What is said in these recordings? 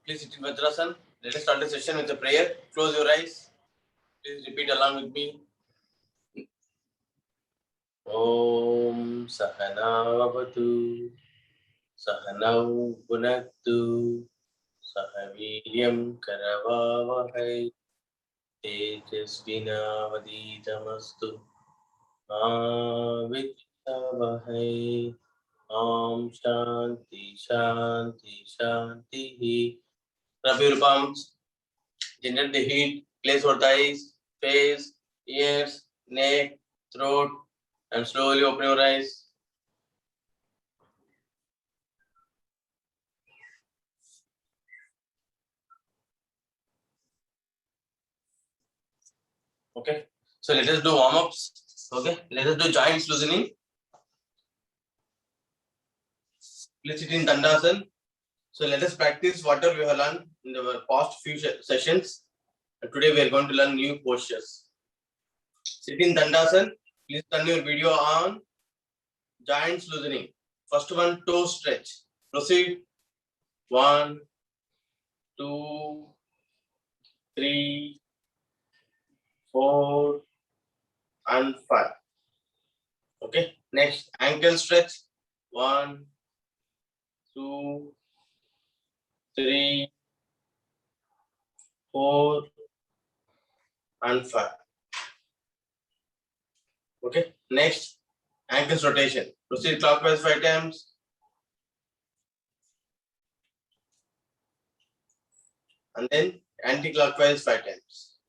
Please sit in Vajrasan. Let us start the session with a prayer. Close your eyes. Please repeat along with me. Om Sahanavatu Sahanau Punaktu Sahaviryam Karavavahai Tejasvinavaditamastu Avitavahai. Om Shanti Shanti Shanti. Rub your palms, generate the heat, place your thighs, face, ears, neck, throat, and slowly open your eyes. Okay, so let us do warm-ups. Okay, let us do joints loosening. Please sit in Dandasana. So let us practice whatever we have learned in the past few sessions. And today we are going to learn new postures. Sit in Dandasana. Please turn your video on. Joints loosening. First one, toe stretch. Proceed. 1, 2, 3, 4, and 5. Okay. Next, ankle stretch. 1, 2, 3, 4, and 5. Okay. Next, ankles rotation. Proceed clockwise 5 times. And then anti-clockwise 5 times.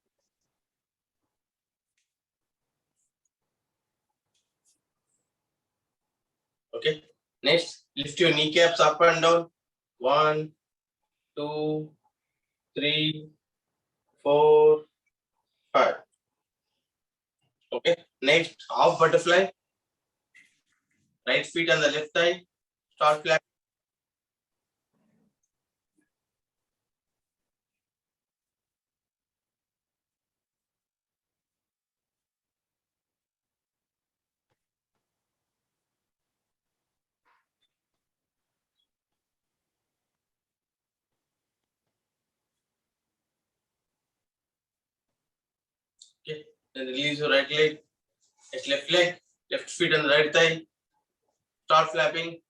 Okay. Next, lift your kneecaps up and down. 1, 2, 3, 4, 5. Okay. Next, half butterfly. Right feet on the left thigh. Start flat. Okay. Then release your right leg. Next left leg. Left feet on the right thigh. Start flapping.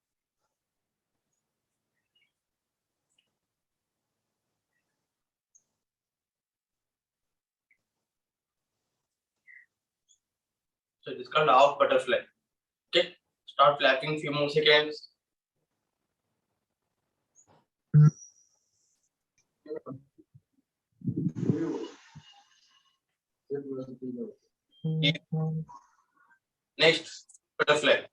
So it is called half butterfly. Okay. Start flapping few more seconds. Next, butterfly.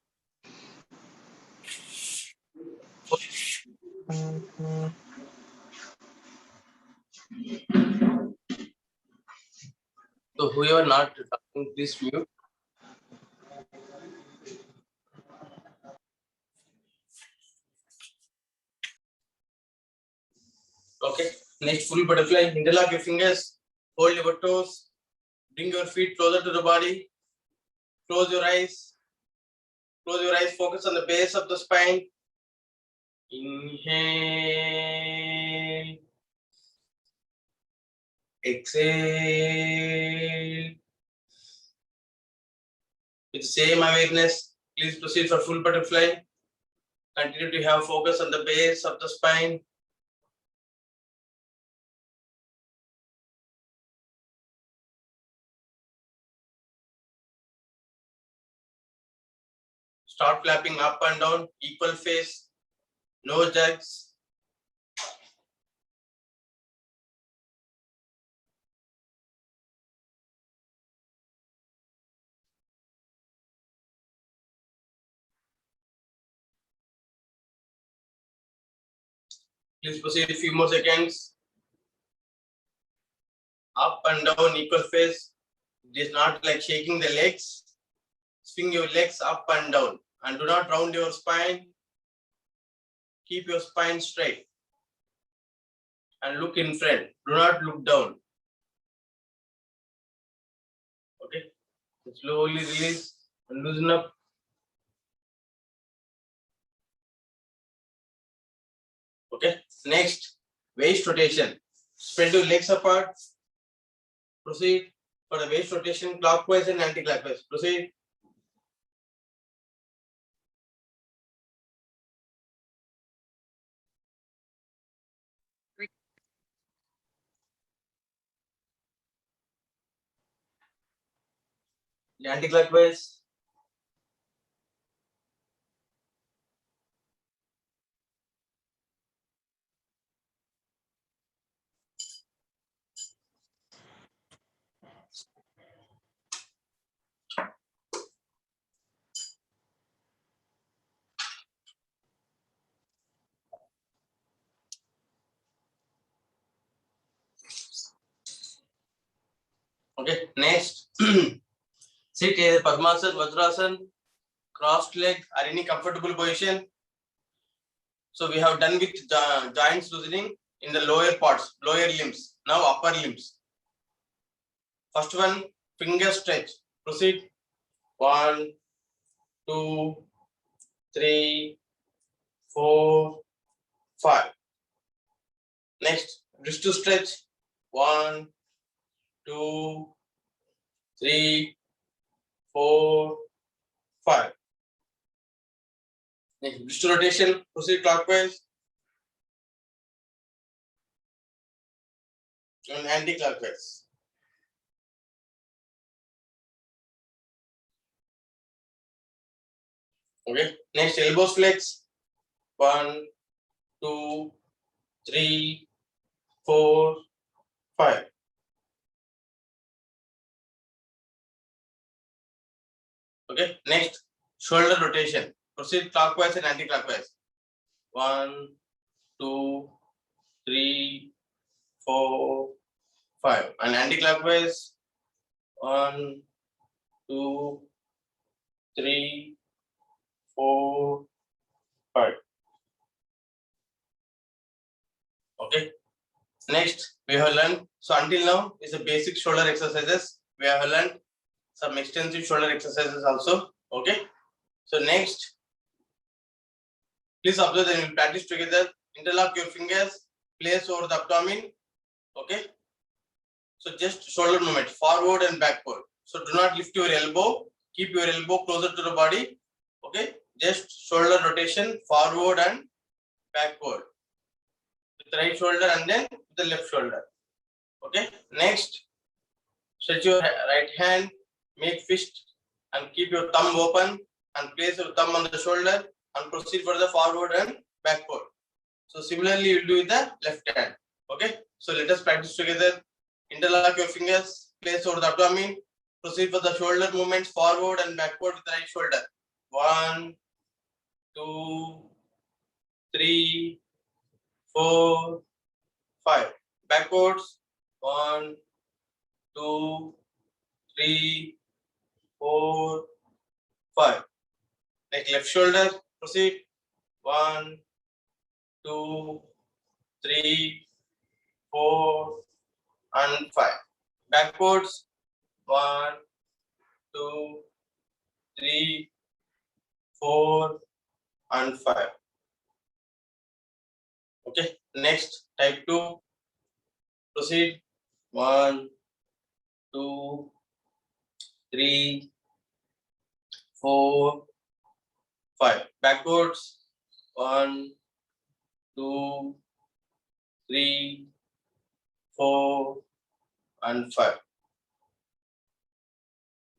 So whoever not talking, please mute. Okay. Next, full butterfly. Interlock your fingers. Hold your toes. Bring your feet closer to the body. Close your eyes. Close your eyes. Focus on the base of the spine. Inhale. Exhale. With the same awareness, please proceed for full butterfly. Continue to have focus on the base of the spine. Start flapping up and down, equal face, no jerks. Please proceed a few more seconds. Up and down, equal face. It is not like shaking the legs. Swing your legs up and down and do not round your spine. Keep your spine straight and look in front. Do not look down. Okay. Slowly release and loosen up. Okay. Next, waist rotation. Spread your legs apart. Proceed for the waist rotation clockwise and anti-clockwise. Proceed. Anti-clockwise. Okay, next. Sit in Padmasana, Vajrasana, crossed leg or any comfortable position. So we have done with joints loosening in the lower parts, lower limbs. Now upper limbs. First one, finger stretch. Proceed. 1, 2, 3, 4, 5. Next, wrist to stretch. 1, 2, 3, 4, 5. Next, wrist rotation. Proceed clockwise and anti-clockwise. Okay. Next, elbows flex. 1, 2, 3, 4, 5. Okay. Next, shoulder rotation. Proceed clockwise and anti-clockwise. 1, 2, 3, 4, 5. And anti-clockwise. 1, 2, 3, 4, 5. Okay. Next, we have learned. So until now is the basic shoulder exercises. We have learned some extensive shoulder exercises also. Okay. So next, please observe that we will practice together. Interlock your fingers, place over the abdomen. Okay. So just shoulder movement, forward and backward. So do not lift your elbow. Keep your elbow closer to the body. Okay. Just shoulder rotation, forward and backward. With the right shoulder and then with the left shoulder. Okay. Next, stretch your right hand, make fist and keep your thumb open and place your thumb on the shoulder and proceed further forward and backward. So similarly, you will do with the left hand. Okay. So let us practice together. Interlock your fingers, place over the abdomen, proceed for the shoulder movements forward and backward with the right shoulder. 1, 2, 3, 4, 5. Backwards. 1, 2, 3, 4, 5. Next, left shoulder. Proceed. 1, 2, 3, 4, and 5. Backwards. 1, 2, 3, 4, and 5. Okay. Next, type 2. Proceed. 1, 2, 3, 4, 5. Backwards. 1, 2, 3, 4, and 5.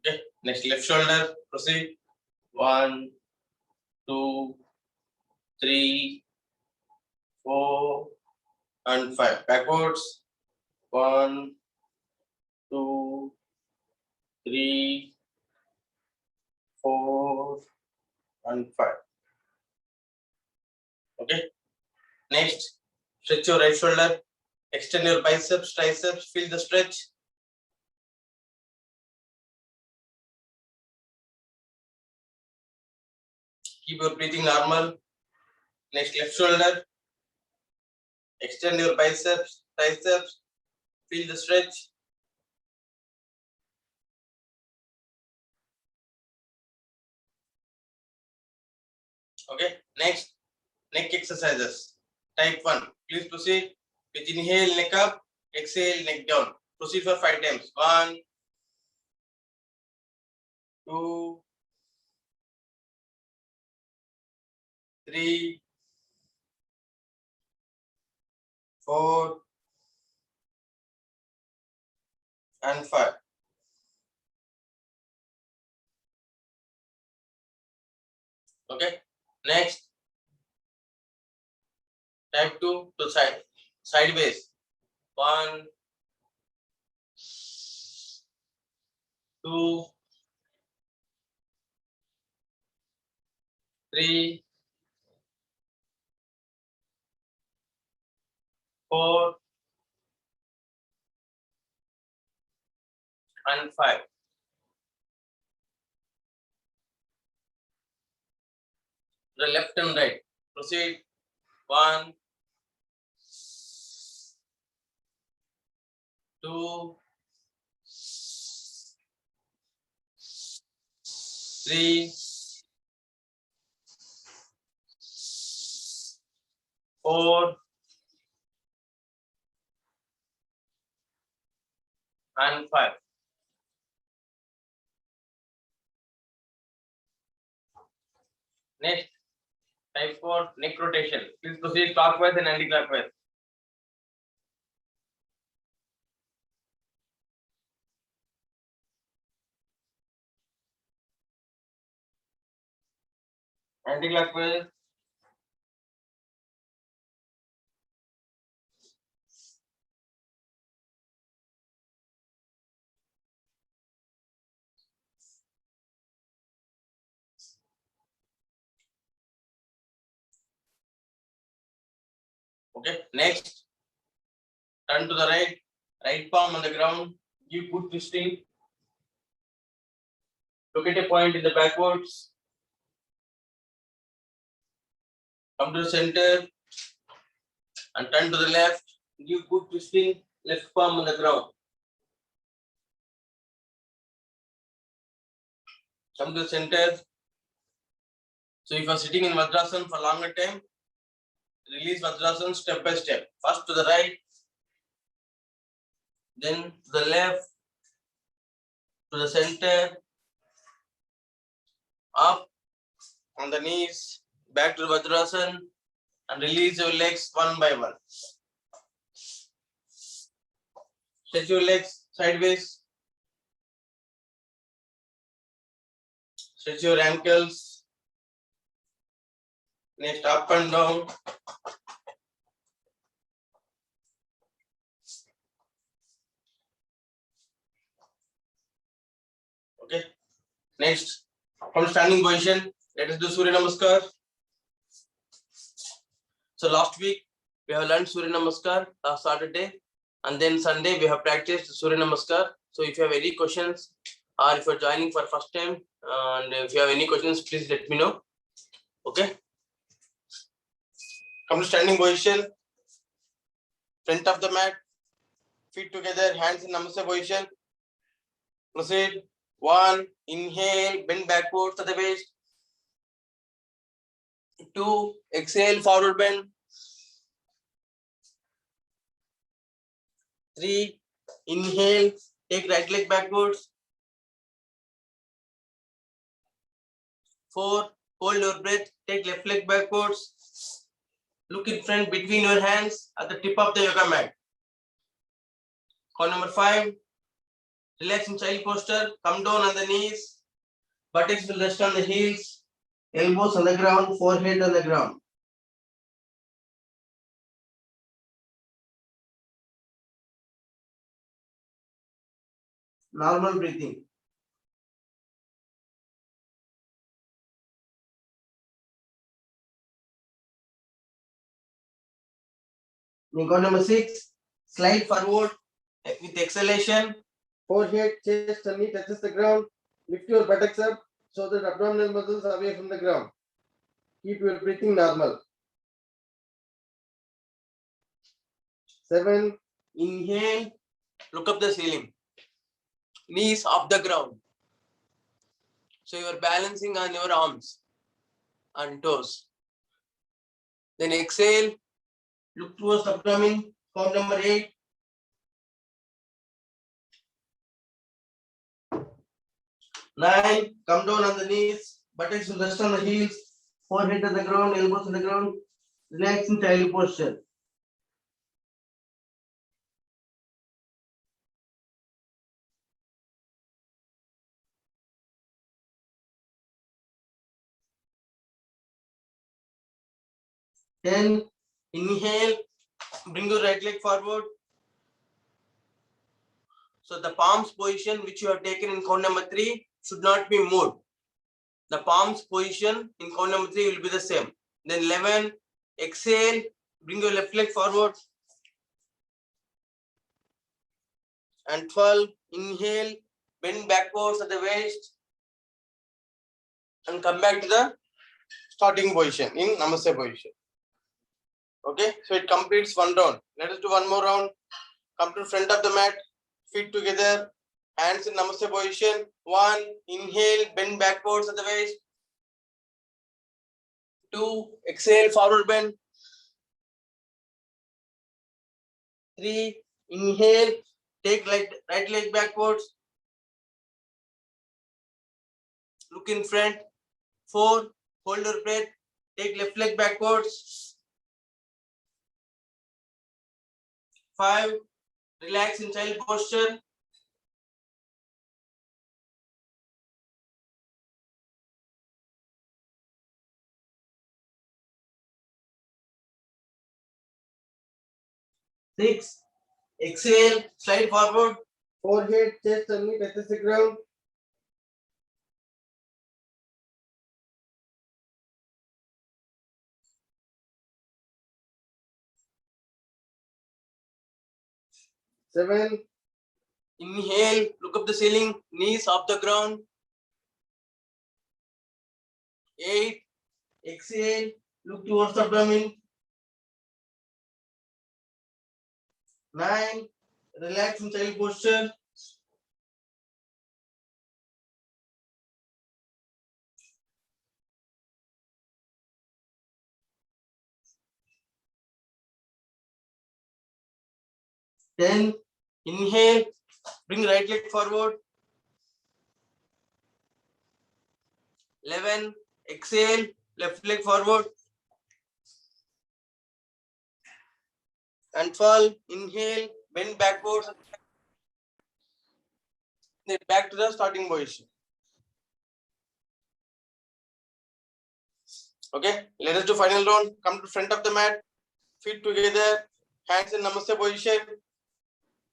Okay. Next, left shoulder. Proceed. 1, 2, 3, 4, and 5. Backwards. 1, 2, 3, 4, and 5. Okay. Next, stretch your right shoulder. Extend your biceps, triceps. Feel the stretch. Keep your breathing normal. Next, left shoulder. Extend your biceps, triceps. Feel the stretch. Okay. Next, neck exercises. Type 1. Please proceed With inhale, neck up. Exhale, neck down. Proceed for 5 times. 1, 2, 3, 4, and 5. Okay. Next, type 2 to side. Sideways. 1, 2, 3, 4, and 5. The left and right. Proceed. 1, 2, 3, 4, and 5. Next, type 4 neck rotation. Please proceed clockwise and anti-clockwise. Anti-clockwise. Okay. Next, turn to the right. Right palm on the ground. Give good twisting. Locate a point in the backwards. Come to the center and turn to the left. Give good twisting. Left palm on the ground. Come to the center. So if you are sitting in Vajrasana for longer time, release Vajrasana step by step. First to the right, then to the left, to the center, up on the knees, back to the Vajrasana, and release your legs one by one. Stretch your legs sideways. Stretch your ankles. Next, up and down. Okay. Next, from standing position, let us do Surya Namaskar. So last week we have learned Surya Namaskar last Saturday, and then Sunday we have practiced Surya Namaskar. So if you have any questions, or if you are joining for first time, and if you have any questions, please let me know. Okay. Come to standing position. Front of the mat, feet together, hands in Namaste position. Proceed. 1, inhale, bend backwards to the waist. 2, exhale, forward bend. 3, inhale, take right leg backwards. 4, hold your breath, take left leg backwards. Look in front between your hands at the tip of the yoga mat. Call number 5, relax in child posture, come down on the knees, buttocks will rest on the heels, elbows on the ground, forehead on the ground. Normal breathing. Call number 6, slide forward with exhalation, forehead, chest and knee touches the ground. Lift your buttocks up so that abdominal muscles are away from the ground. Keep your breathing normal. 7, inhale, look up the ceiling. Knees off the ground. So you are balancing on your arms and toes. Then exhale, look towards the abdomen, Count number 8. 9. Come down on the knees. Buttocks will rest on the heels. Forehead to the ground. Elbows to the ground. Relax in child posture. 10. Inhale. Bring your right leg forward. So the palms position which you have taken in count number 3 should not be moved. The palms position in count number 3 will be the same. Then 11. Exhale. Bring your left leg forward. And 12. Inhale. Bend backwards at the waist. And come back to the starting position in Namaste position. Okay, so it completes one round. Let us do one more round. Come to the front of the mat, feet together, hands in Namaste position. 1, inhale, bend backwards at the waist. 2, exhale, forward bend. 3, inhale, take right leg backwards. Look in front. 4, hold your breath, take left leg backwards. 5, relax in child posture. 6, exhale, slide forward. Forehead, chest, and knee touches the ground. 7, inhale, look up the ceiling, knees off the ground. 8, exhale, look towards the abdomen. 9, relax in child posture. 10, inhale, bring right leg forward. 11, exhale, left leg forward. And 12, inhale, bend backwards. Then back to the starting position. Okay, let us do final round. Come to front of the mat, feet together, hands in Namaste position.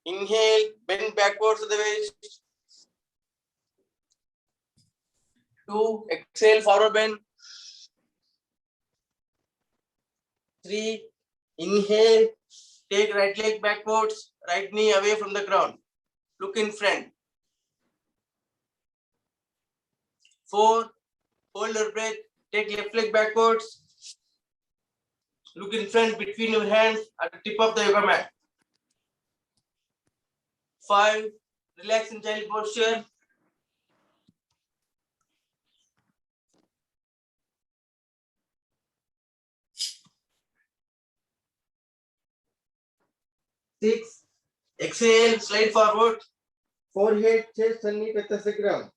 Inhale, bend backwards to the waist. 2, exhale, forward bend. 3, inhale, take right leg backwards, right knee away from the ground. Look in front. 4, hold your breath, take left leg backwards. Look in front between your hands at the tip of the yoga mat. 5, relax in child posture. 6, exhale, slide forward. Forehead, chest, and knee touches the ground.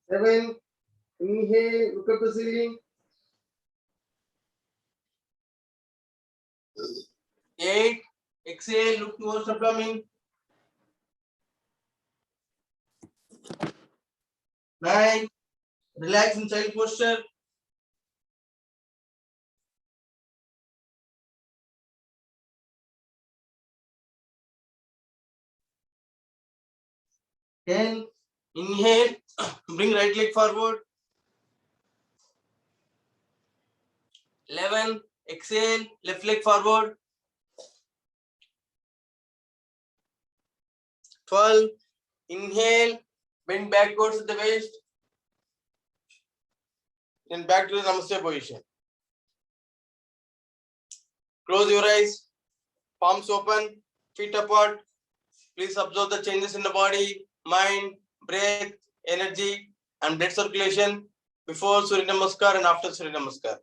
7, inhale, look up the ceiling. 8, exhale, look towards the abdomen. 9, relax in child posture. 10, inhale, bring right leg forward. 11, exhale, left leg forward. 12, inhale, bend backwards at the waist. Then back to the Namaste position. Close your eyes, palms open, feet apart. Please observe the changes in the body, mind, breath, energy, and blood circulation before Surya Namaskar and after Surya Namaskar.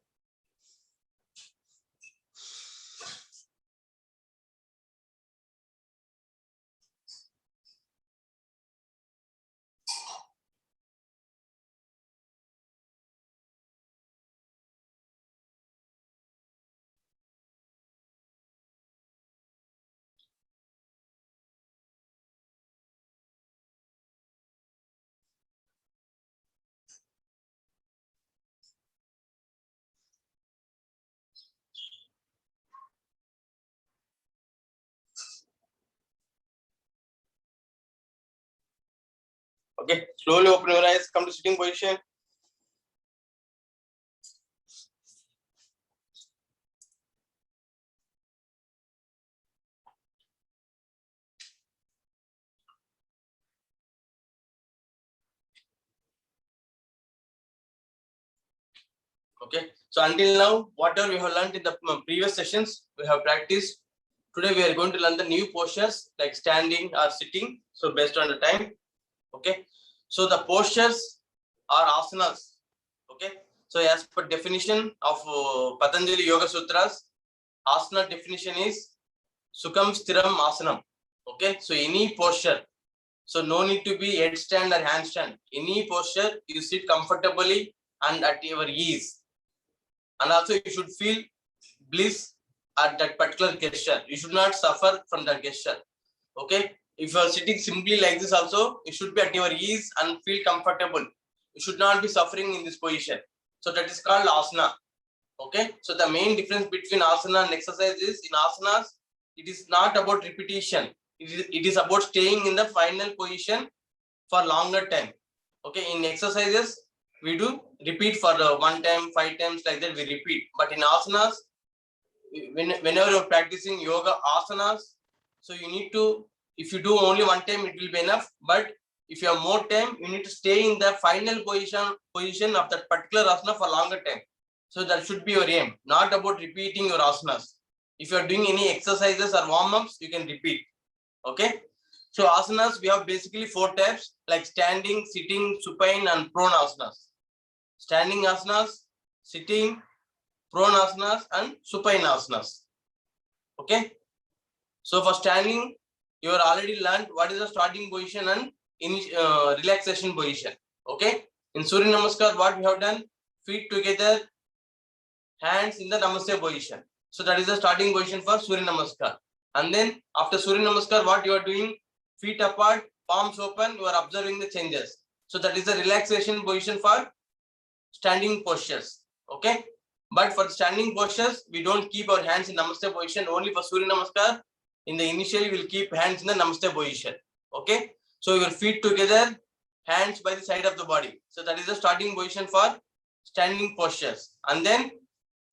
Okay, slowly open your eyes, come to sitting position. Okay, so until now, whatever we have learned in the previous sessions, we have practiced. Today we are going to learn the new postures like standing or sitting. So based on the time. Okay, so the postures are asanas. Okay, so as per definition of Patanjali Yoga Sutras, asana definition is Sukham Stiram Asanam. Okay, so any posture. So no need to be headstand or handstand. Any posture, you sit comfortably and at your ease. And also you should feel bliss at that particular gesture. You should not suffer from that gesture. Okay, if you are sitting simply like this also, you should be at your ease and feel comfortable. You should not be suffering in this position. So that is called asana. Okay, so the main difference between asana and exercise is in asanas, it is not about repetition. It is about staying in the final position for longer time. Okay, in exercises, we do repeat for 1 time, 5 times, like that we repeat. But in asanas, whenever you're practicing yoga asanas, so you need to, if you do only 1 time, it will be enough. But if you have more time, you need to stay in the final position of that particular asana for longer time. So that should be your aim, not about repeating your asanas. If you are doing any exercises or warm-ups, you can repeat. Okay. So asanas, we have basically 4 types like standing, sitting, supine, and prone asanas. Standing asanas, sitting, prone asanas, and supine asanas. Okay. So for standing, you are already learned what is the starting position and relaxation position. Okay. In Surya Namaskar, what we have done, feet together, hands in the Namaste position. So that is the starting position for Surya Namaskar. And then after Surya Namaskar, what you are doing, feet apart, palms open, you are observing the changes. So that is the relaxation position for standing postures. Okay. But for standing postures, we don't keep our hands in Namaste position. Only for Surya Namaskar, in the initially we'll keep hands in the Namaste position. Okay. So your feet together, hands by the side of the body. So that is the starting position for standing postures. And then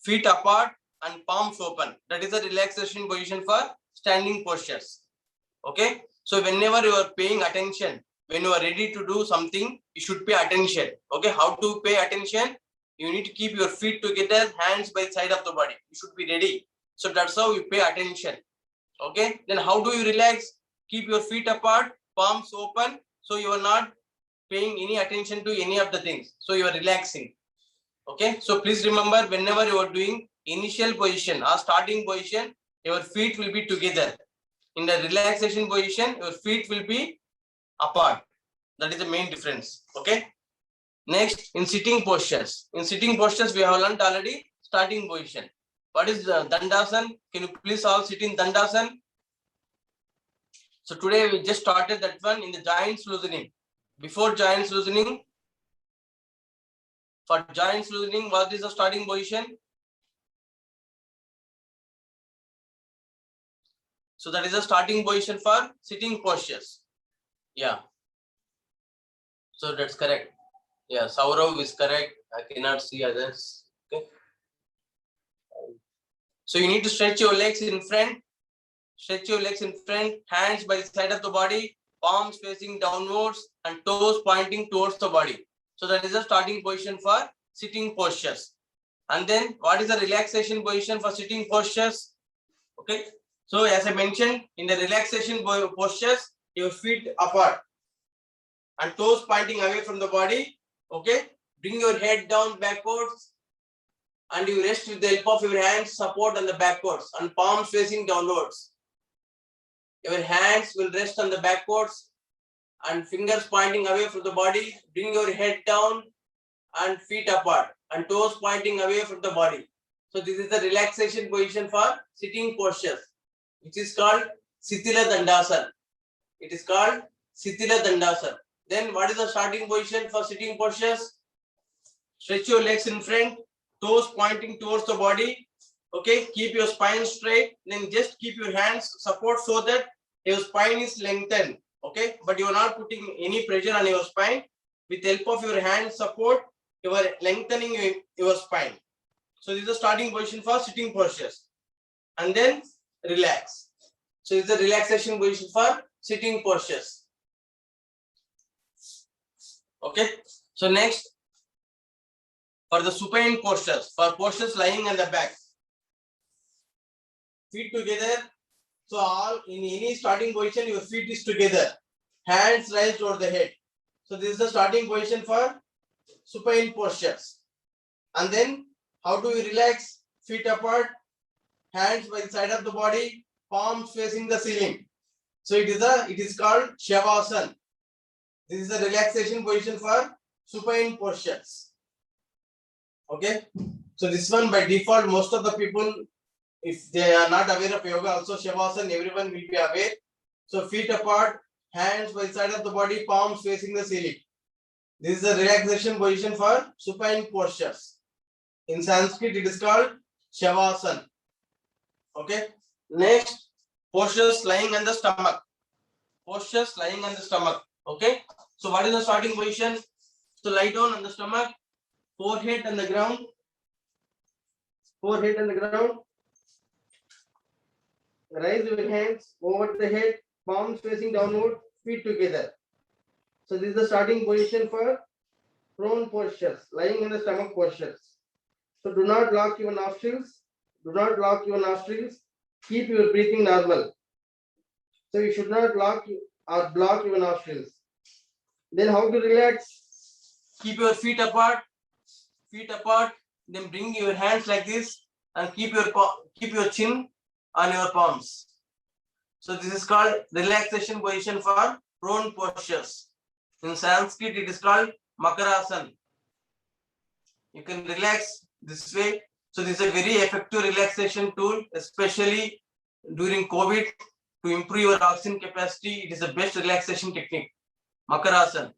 feet apart and palms open. That is the relaxation position for standing postures. Okay. So whenever you are paying attention, when you are ready to do something, you should pay attention. Okay. How to pay attention? You need to keep your feet together, hands by the side of the body. You should be ready. So that's how you pay attention. Okay. Then how do you relax? Keep your feet apart, palms open. So you are not paying any attention to any of the things. So you are relaxing. Okay. So please remember, whenever you are doing initial position or starting position, your feet will be together. In the relaxation position, your feet will be apart. That is the main difference. Okay. Next, in sitting postures. In sitting postures, we have learned already starting position. What is the Dandasan? Can you please all sit in Dandasan? So today we just started that one in the joints loosening. Before joints loosening, for joints loosening, what is the starting position? So that is the starting position for sitting postures. Yeah. So that's correct. Yeah, Saurav is correct. I cannot see others. Okay. So you need to stretch your legs in front. Stretch your legs in front, hands by the side of the body, palms facing downwards and toes pointing towards the body. So that is the starting position for sitting postures. And then what is the relaxation position for sitting postures? Okay. So as I mentioned, in the relaxation postures, your feet apart and toes pointing away from the body. Okay. bring your head down backwards and you rest with the help of your hands, support on the backwards and palms facing downwards. Your hands will rest on the backwards and fingers pointing away from the body. Bring your head down and feet apart and toes pointing away from the body. So this is the relaxation position for sitting postures, which is called Sithila Dandasana. It is called Sithila Dandasana. Then what is the starting position for sitting postures? Stretch your legs in front, toes pointing towards the body. Okay, keep your spine straight. Then just keep your hands support so that your spine is lengthened. Okay, but you are not putting any pressure on your spine. With the help of your hand support, you are lengthening your spine. So this is the starting position for sitting postures. And then relax. So this is the relaxation position for sitting postures. Okay. So next, for the supine postures, for postures lying on the back. Feet together. So all in any starting position, your feet is together. Hands raised over the head. So this is the starting position for supine postures. And then how do we relax? Feet apart, hands by the side of the body, palms facing the ceiling. So it is called Shavasana. This is a relaxation position for supine postures. Okay. So this one by default, most of the people, if they are not aware of yoga, also Shavasana, everyone will be aware. So feet apart, hands by the side of the body, palms facing the ceiling. This is a relaxation position for supine postures. In Sanskrit, it is called Shavasana. Okay. Next, postures lying on the stomach. Postures lying on the stomach. Okay. So what is the starting position? So lie down on the stomach, forehead on the ground. Forehead on the ground. Raise your hands over the head, palms facing downward, feet together. So this is the starting position for prone postures, lying in the stomach postures. So do not lock your nostrils. Do not lock your nostrils. Keep your breathing normal. So you should not lock or block your nostrils. Then how to relax? Keep your feet apart. Feet apart. Then bring your hands like this and keep your chin on your palms. So this is called relaxation position for prone postures. In Sanskrit, it is called Makarasana. You can relax this way. So this is a very effective relaxation tool, especially during COVID, to improve your oxygen capacity. It is the best relaxation technique, Makarasana.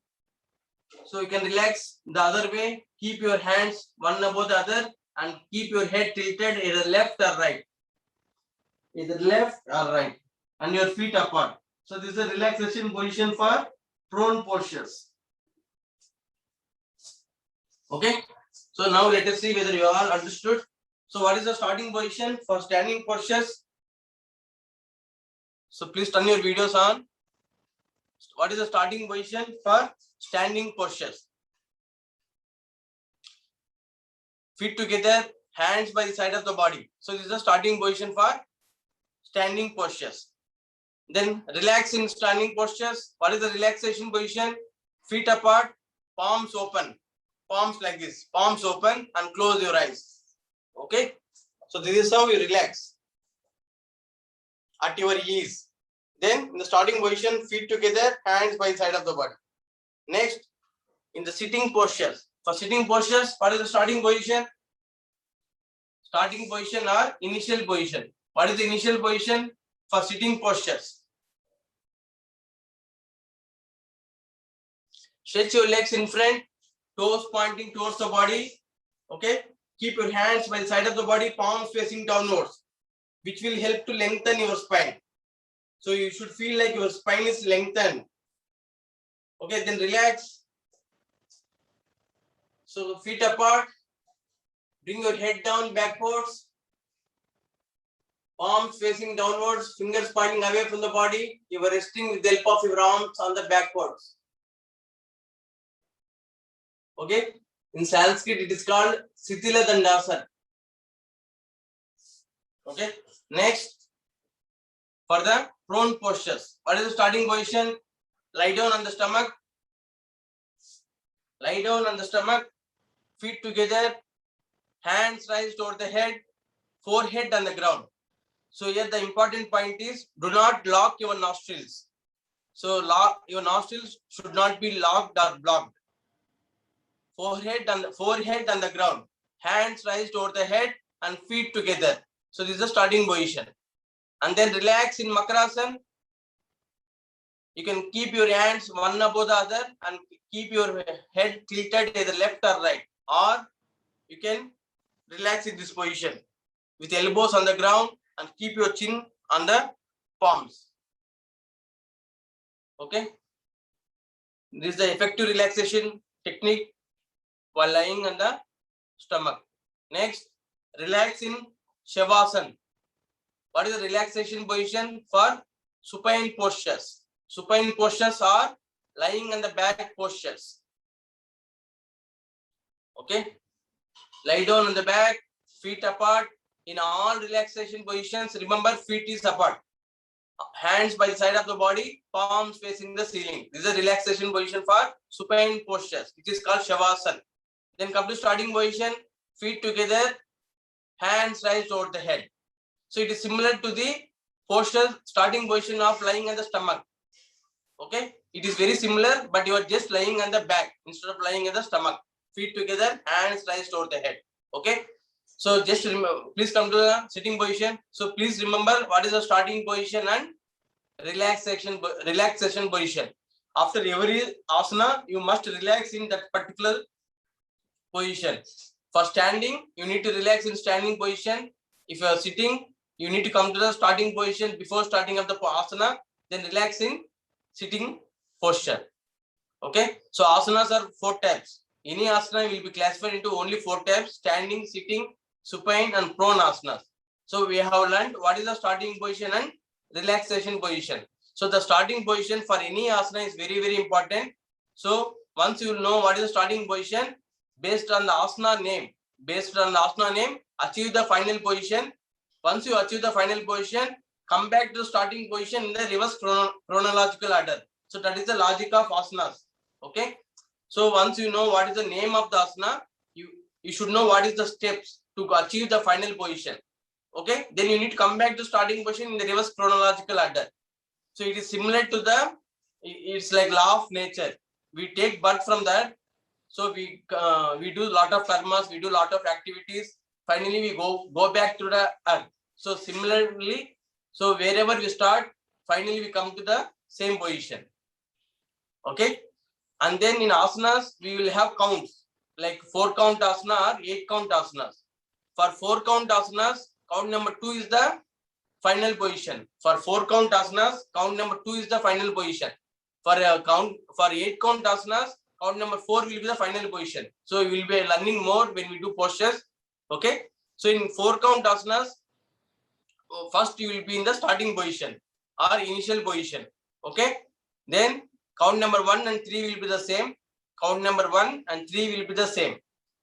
So you can relax the other way. Keep your hands one above the other and keep your head tilted either left or right. Either left or right. And your feet apart. So this is a relaxation position for prone postures. Okay. So now let us see whether you all understood. So what is the starting position for standing postures? So please turn your videos on. What is the starting position for standing postures? Feet together, hands by the side of the body. So this is the starting position for standing postures. Then relax in standing postures. What is the relaxation position? Feet apart, palms open. Palms like this. Palms open and close your eyes. Okay. So this is how you relax at your ease. Then in the starting position, feet together, hands by the side of the body. Next, in the sitting postures. For sitting postures, what is the starting position? Starting position or initial position. What is the initial position for sitting postures? Stretch your legs in front, toes pointing towards the body. Okay. Keep your hands by the side of the body, palms facing downwards, which will help to lengthen your spine. So you should feel like your spine is lengthened. Okay, then relax. So feet apart. Bring your head down backwards. Palms facing downwards, fingers pointing away from the body. You are resting with the help of your arms on the backwards. Okay. In Sanskrit, it is called Sithila Dandasana. Okay. Next, for the prone postures. What is the starting position? Lie down on the stomach. Lie down on the stomach. feet together, hands raised over the head, forehead on the ground. So here the important point is, do not lock your nostrils. So your nostrils should not be locked or blocked. Forehead on the ground, hands raised over the head and feet together. So this is the starting position. And then relax in Makarasana. You can keep your hands one above the other and keep your head tilted either left or right. Or you can relax in this position with elbows on the ground and keep your chin on the palms. Okay. This is the effective relaxation technique while lying on the stomach. Next, relax in Shavasana. What is the relaxation position for supine postures? Supine postures are lying on the back postures. Okay. Lie down on the back, feet apart. In all relaxation positions, remember feet is apart. Hands by the side of the body, palms facing the ceiling. This is a relaxation position for supine postures, which is called Shavasana. Then come to starting position, feet together, hands raised over the head. So it is similar to the posture, starting position of lying on the stomach. Okay, it is very similar, but you are just lying on the back instead of lying on the stomach. Feet together, hands raised over the head. Okay, so just remember, please come to the sitting position. So please remember what is the starting position and relaxation position. After every asana, you must relax in that particular position. For standing, you need to relax in standing position. If you are sitting, you need to come to the starting position before starting of the asana, then relax in sitting posture. Okay, so asanas are 4 types. Any asana will be classified into only 4 types: standing, sitting, supine, and prone asanas. So we have learned what is the starting position and relaxation position. So the starting position for any asana is very, very important. So once you know what is the starting position, based on the asana name, achieve the final position. Once you achieve the final position, come back to the starting position in the reverse chronological order. So that is the logic of asanas. Okay. So once you know what is the name of the asana, you should know what is the steps to achieve the final position. Okay. Then you need to come back to starting position in the reverse chronological order. So it is similar to it's like law of nature. We take birth from that. So we do a lot of karmas, we do a lot of activities. Finally, we go back to the earth. So similarly, so wherever we start, finally we come to the same position. Okay. And then in asanas, we will have counts like 4 count asana or 8 count asanas. For 4 count asanas, count number 2 is the final position. For 4 count asanas, count number 2 is the final position. For 8 count asanas, count number 4 will be the final position. So we will be learning more when we do postures. Okay. So in 4 count asanas, first you will be in the starting position or initial position. Okay. Then count number 1 and 3 will be the same. Count number 1 and 3 will be the same.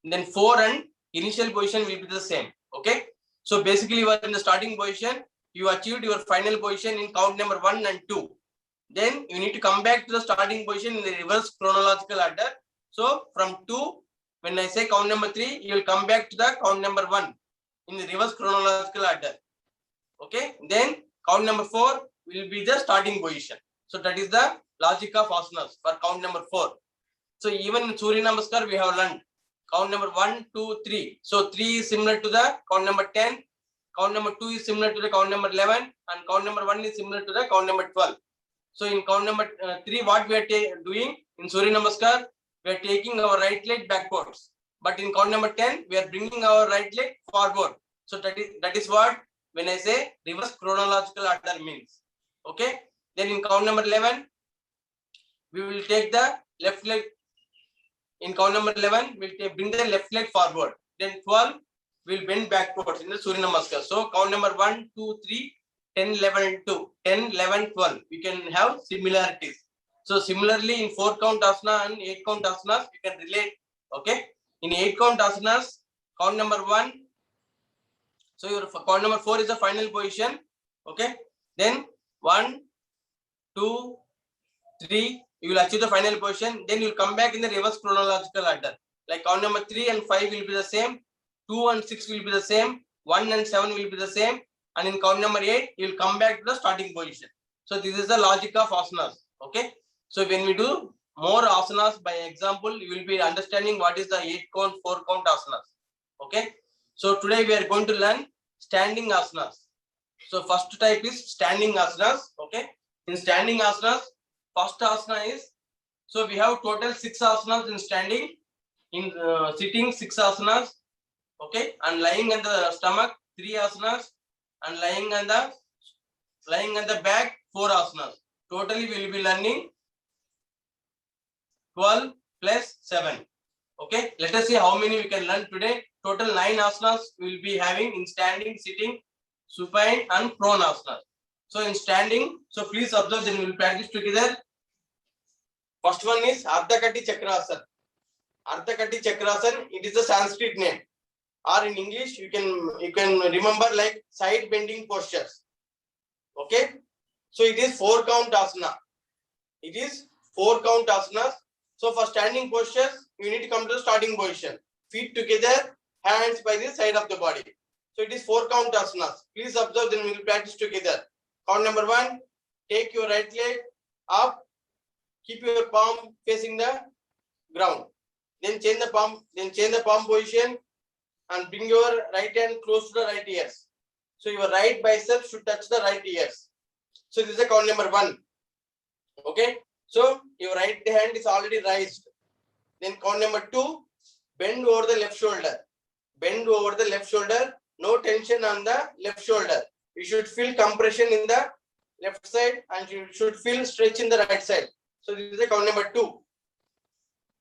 Then 4 and initial position will be the same. Okay. So basically you are in the starting position. You achieved your final position in count number 1 and 2. Then you need to come back to the starting position in the reverse chronological order. So from 2, when I say count number 3, you will come back to the count number 1 in the reverse chronological order. Okay. Then count number 4 will be the starting position. So that is the logic of asanas for count number 4. So even in Surya Namaskar, we have learned count number 1, 2, 3. So 3 is similar to the count number 10. Count number 2 is similar to the count number 11. And count number 1 is similar to the count number 12. So in count number 3, what we are doing in Surya Namaskar, we are taking our right leg backwards. But in count number 10, we are bringing our right leg forward. So that is what when I say reverse chronological order means. Okay. Then in count number 11, we will take the left leg. In count number 11, we will bring the left leg forward. Then 12, we will bend backwards in the Surya Namaskar. So count number 1, 2, 3, 10, 11, 2, 10, 11, 12. We can have similarities. So similarly, in 4 count asana and 8 count asanas, we can relate. Okay. In 8 count asanas, count number 1. So your count number 4 is the final position. Okay. Then 1, 2, 3, you will achieve the final position. Then you will come back in the reverse chronological order. Like count number 3 and 5 will be the same, 2 and 6 will be the same, 1 and 7 will be the same, and in count number 8 you will come back to the starting position. So this is the logic of asanas. Okay, so when we do more asanas by example, you will be understanding what is the 8 count, 4 count asanas. Okay, so today we are going to learn standing asanas. So first type is standing asanas. Okay, in standing asanas, first asana is, so we have total 6 asanas in standing. In sitting 6 asanas, okay, and lying on the stomach 3 asanas, and lying on the back 4 asanas. Totally we will be learning 12 plus 7. Okay, let us see how many we can learn today. Total 9 asanas we will be having in standing, sitting, supine and prone asanas. So in standing, so please observe, then we will practice together. First one is Ardhakati Chakrasana. Ardhakati Chakrasana, it is a Sanskrit name, or in English you can remember like side bending postures. Okay, so it is 4 count asana. It is 4 count asanas. So for standing postures, you need to come to the starting position. Feet together, hands by the side of the body. So it is 4 count asanas. Please observe, then we will practice together. Count number 1, take your right leg up, keep your palm facing the ground. Then change the palm position and bring your right hand close to the right ears. So your right bicep should touch the right ears. So this is a count number 1. Okay, so your right hand is already raised. Then count number 2, bend over the left shoulder. Bend over the left shoulder. No tension on the left shoulder. You should feel compression in the left side and you should feel stretch in the right side. So this is a count number 2.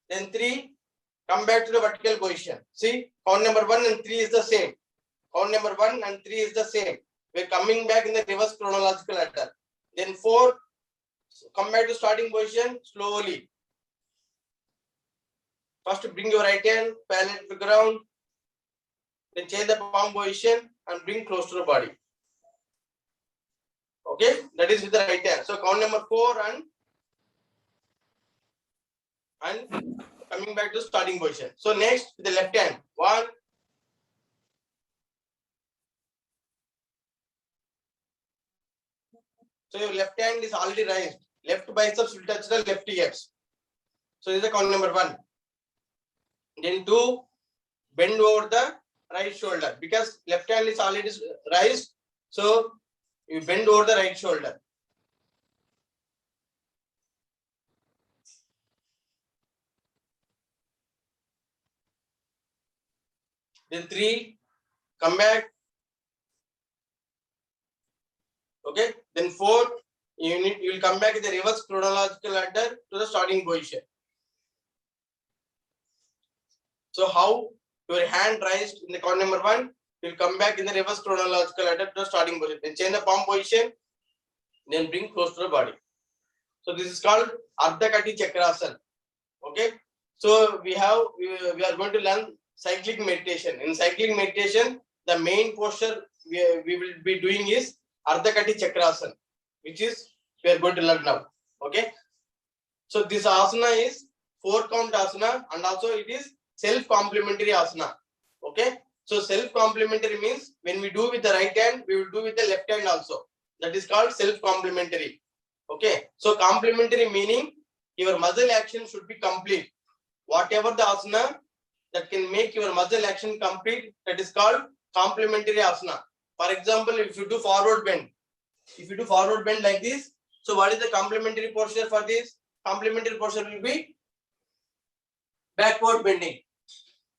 Then 3, come back to the vertical position. See, count number 1 and 3 is the same. Count number 1 and 3 is the same. We are coming back in the reverse chronological order. Then 4, come back to starting position slowly. First bring your right hand parallel to the ground. Then change the palm position and bring close to the body. Okay, that is with the right hand. So count number 4 and coming back to starting position. So next with the left hand. 1, so your left hand is already raised. Left biceps will touch the left ears. So this is the count number 1. Then 2, bend over the right shoulder because left hand is already raised. So you bend over the right shoulder. Then 3, come back. Okay. Then 4, you will come back in the reverse chronological order to the starting position. So how your hand raised in the count number 1, you will come back in the reverse chronological order to the starting position. Then change the palm position. Then bring close to the body. So this is called Ardhakati Chakrasana. Okay. So we are going to learn cyclic meditation. In cyclic meditation, the main posture we will be doing is Ardhakati Chakrasana, which is we are going to learn now. Okay. So this asana is 4 count asana and also it is self-complementary asana. Okay. So self-complementary means when we do with the right hand, we will do with the left hand also. That is called self-complementary. Okay. So complementary meaning your muscle action should be complete. Whatever the asana that can make your muscle action complete, that is called complementary asana. For example, if you do forward bend, like this, so what is the complementary posture for this? Complementary posture will be backward bending.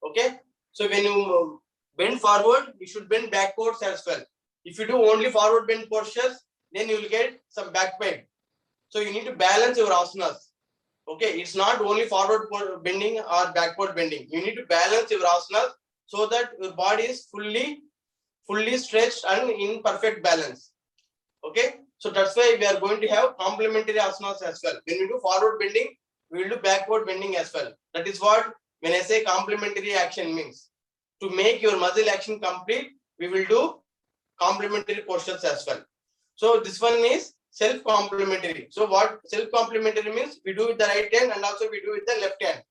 Okay. So when you bend forward, you should bend backwards as well. If you do only forward bend postures, then you will get some back pain. So you need to balance your asanas. Okay, it's not only forward bending or backward bending. You need to balance your asanas so that your body is fully stretched and in perfect balance. Okay, so that's why we are going to have complementary asanas as well. When we do forward bending, we will do backward bending as well. That is what when I say complementary action means. To make your muscle action complete, we will do complementary postures as well. So this one is self-complementary. So what self-complementary means? We do with the right hand and also we do with the left hand.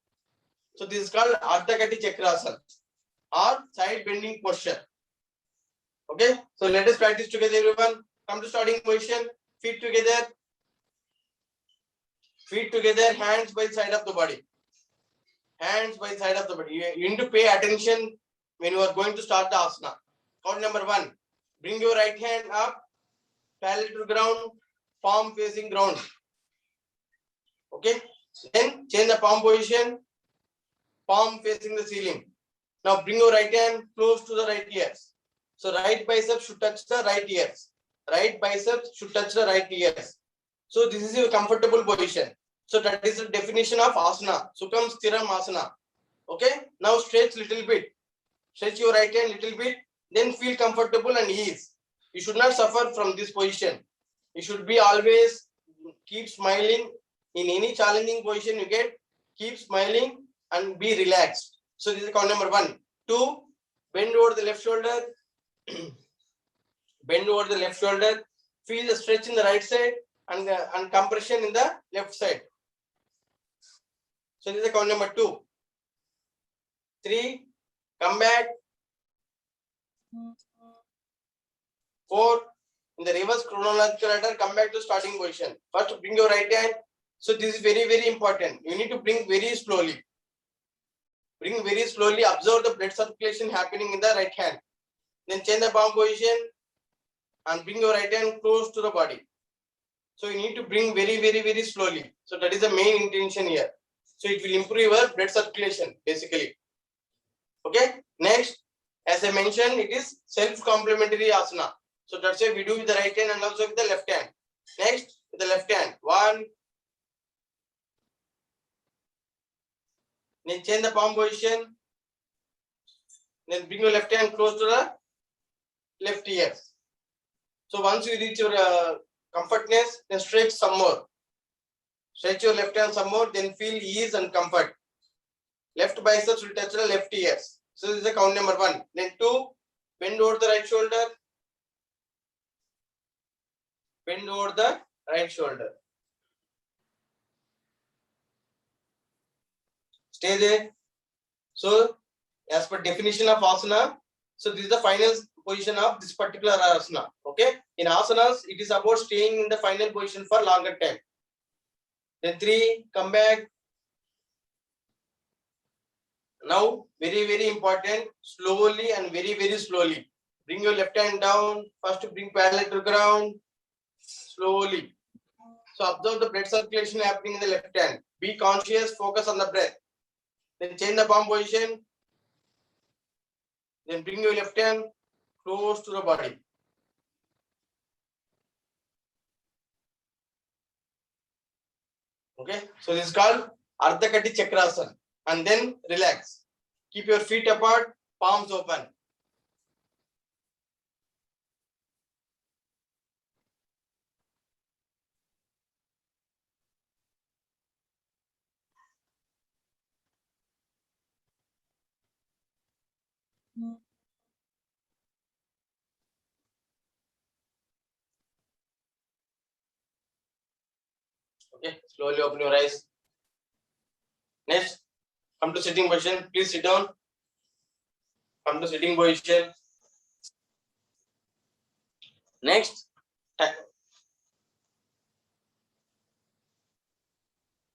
So this is called Ardhakati Chakrasana or side bending posture. Okay, so let us practice together, everyone. Come to starting position, feet together, hands by side of the body. Hands by side of the body. You need to pay attention when you are going to start the asana. Count number 1. Bring your right hand up, parallel to ground, palm facing ground. Okay, then change the palm position, palm facing the ceiling. Now bring your right hand close to the right ears. So right bicep should touch the right ears. Right bicep should touch the right ears. So this is your comfortable position. So that is the definition of asana. Sukham Sthiram Asana. Okay. Now stretch little bit. Stretch your right hand little bit. Then feel comfortable and ease. You should not suffer from this position. You should be always keep smiling. In any challenging position you get, keep smiling and be relaxed. So this is count number 1. 2. Bend over the left shoulder. Bend over the left shoulder. Feel the stretch in the right side and compression in the left side. So this is count number 2. 3. Come back. 4. In the reverse chronological order, come back to starting position. First, bring your right hand. So this is very, very important. You need to bring very slowly. Bring very slowly. Observe the blood circulation happening in the right hand. Then change the palm position and bring your right hand close to the body. So you need to bring very, very, very slowly. So that is the main intention here. So it will improve your blood circulation basically. Okay. Next, as I mentioned, it is self-complementary asana. So that's why we do with the right hand and also with the left hand. Next, with the left hand. 1. Then change the palm position. Then bring your left hand close to the left ear. So once you reach your comfortness, then stretch some more. Stretch your left hand some more, then feel ease and comfort. Left biceps will touch the left ears. So this is the count number 1. Then 2, bend over the right shoulder. Bend over the right shoulder. Stay there. So as per definition of asana, so this is the final position of this particular asana. Okay. In asanas, it is about staying in the final position for longer time. Then 3, come back. Now, very, very important, slowly and very, very slowly. Bring your left hand down. First, bring parallel to ground. Slowly. So, observe the blood circulation happening in the left hand. Be conscious, focus on the breath. Then change the palm position. Then bring your left hand close to the body. Okay. So, this is called Ardhakati Chakrasana. And then relax. Keep your feet apart, palms open. Okay, slowly open your eyes. Next, come to sitting position. Please sit down. Come to sitting position. Next,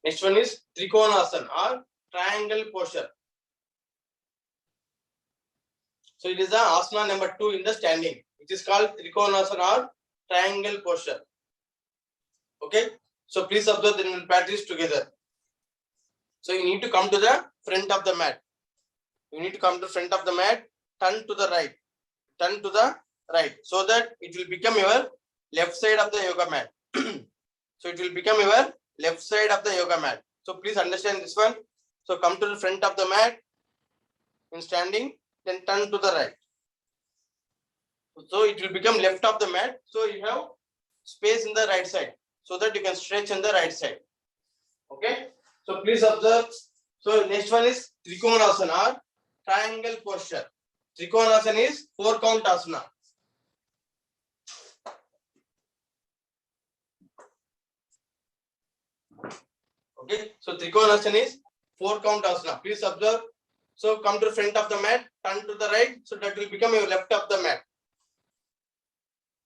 next one is Trikonasana or Triangle posture. So it is the asana number 2 in the standing, which is called Trikonasana or Triangle posture. Okay, so please observe, then we'll practice together. So you need to come to the front of the mat. You need to come to the front of the mat, turn to the right. Turn to the right, so that it will become your left side of the yoga mat. So it will become your left side of the yoga mat. So please understand this one. So come to the front of the mat in standing, then turn to the right. So it will become left of the mat. So you have space in the right side, so that you can stretch on the right side. Okay. So please observe. So next one is Trikonasana or Triangle posture. Trikonasana is 4 count asana. Okay, so Trikonasana is 4 count asana. Please observe. So come to the front of the mat, turn to the right. So that will become your left of the mat.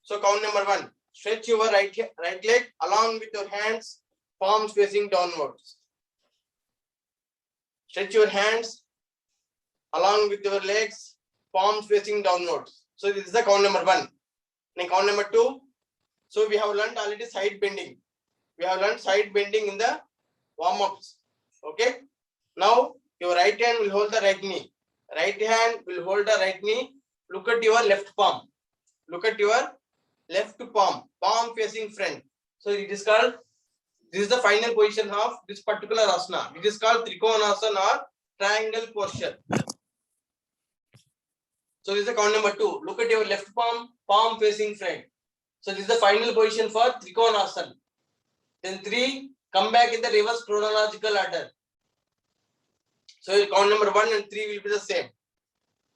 So count number 1. Stretch your right leg along with your hands, palms facing downwards. Stretch your hands along with your legs, palms facing downwards. So this is the count number 1. Then count number 2. So we have learned already side bending. We have learned side bending in the warm-ups. Okay. Now your right hand will hold the right knee. Right hand will hold the right knee. Look at your left palm. Look at your left palm. Palm facing front. So it is called, this is the final position of this particular asana. It is called Trikonasana or triangle posture. So this is the count number 2. Look at your left palm, palm facing front. So this is the final position for Trikonasana. Then 3, come back in the reverse chronological order. So your count number 1 and 3 will be the same.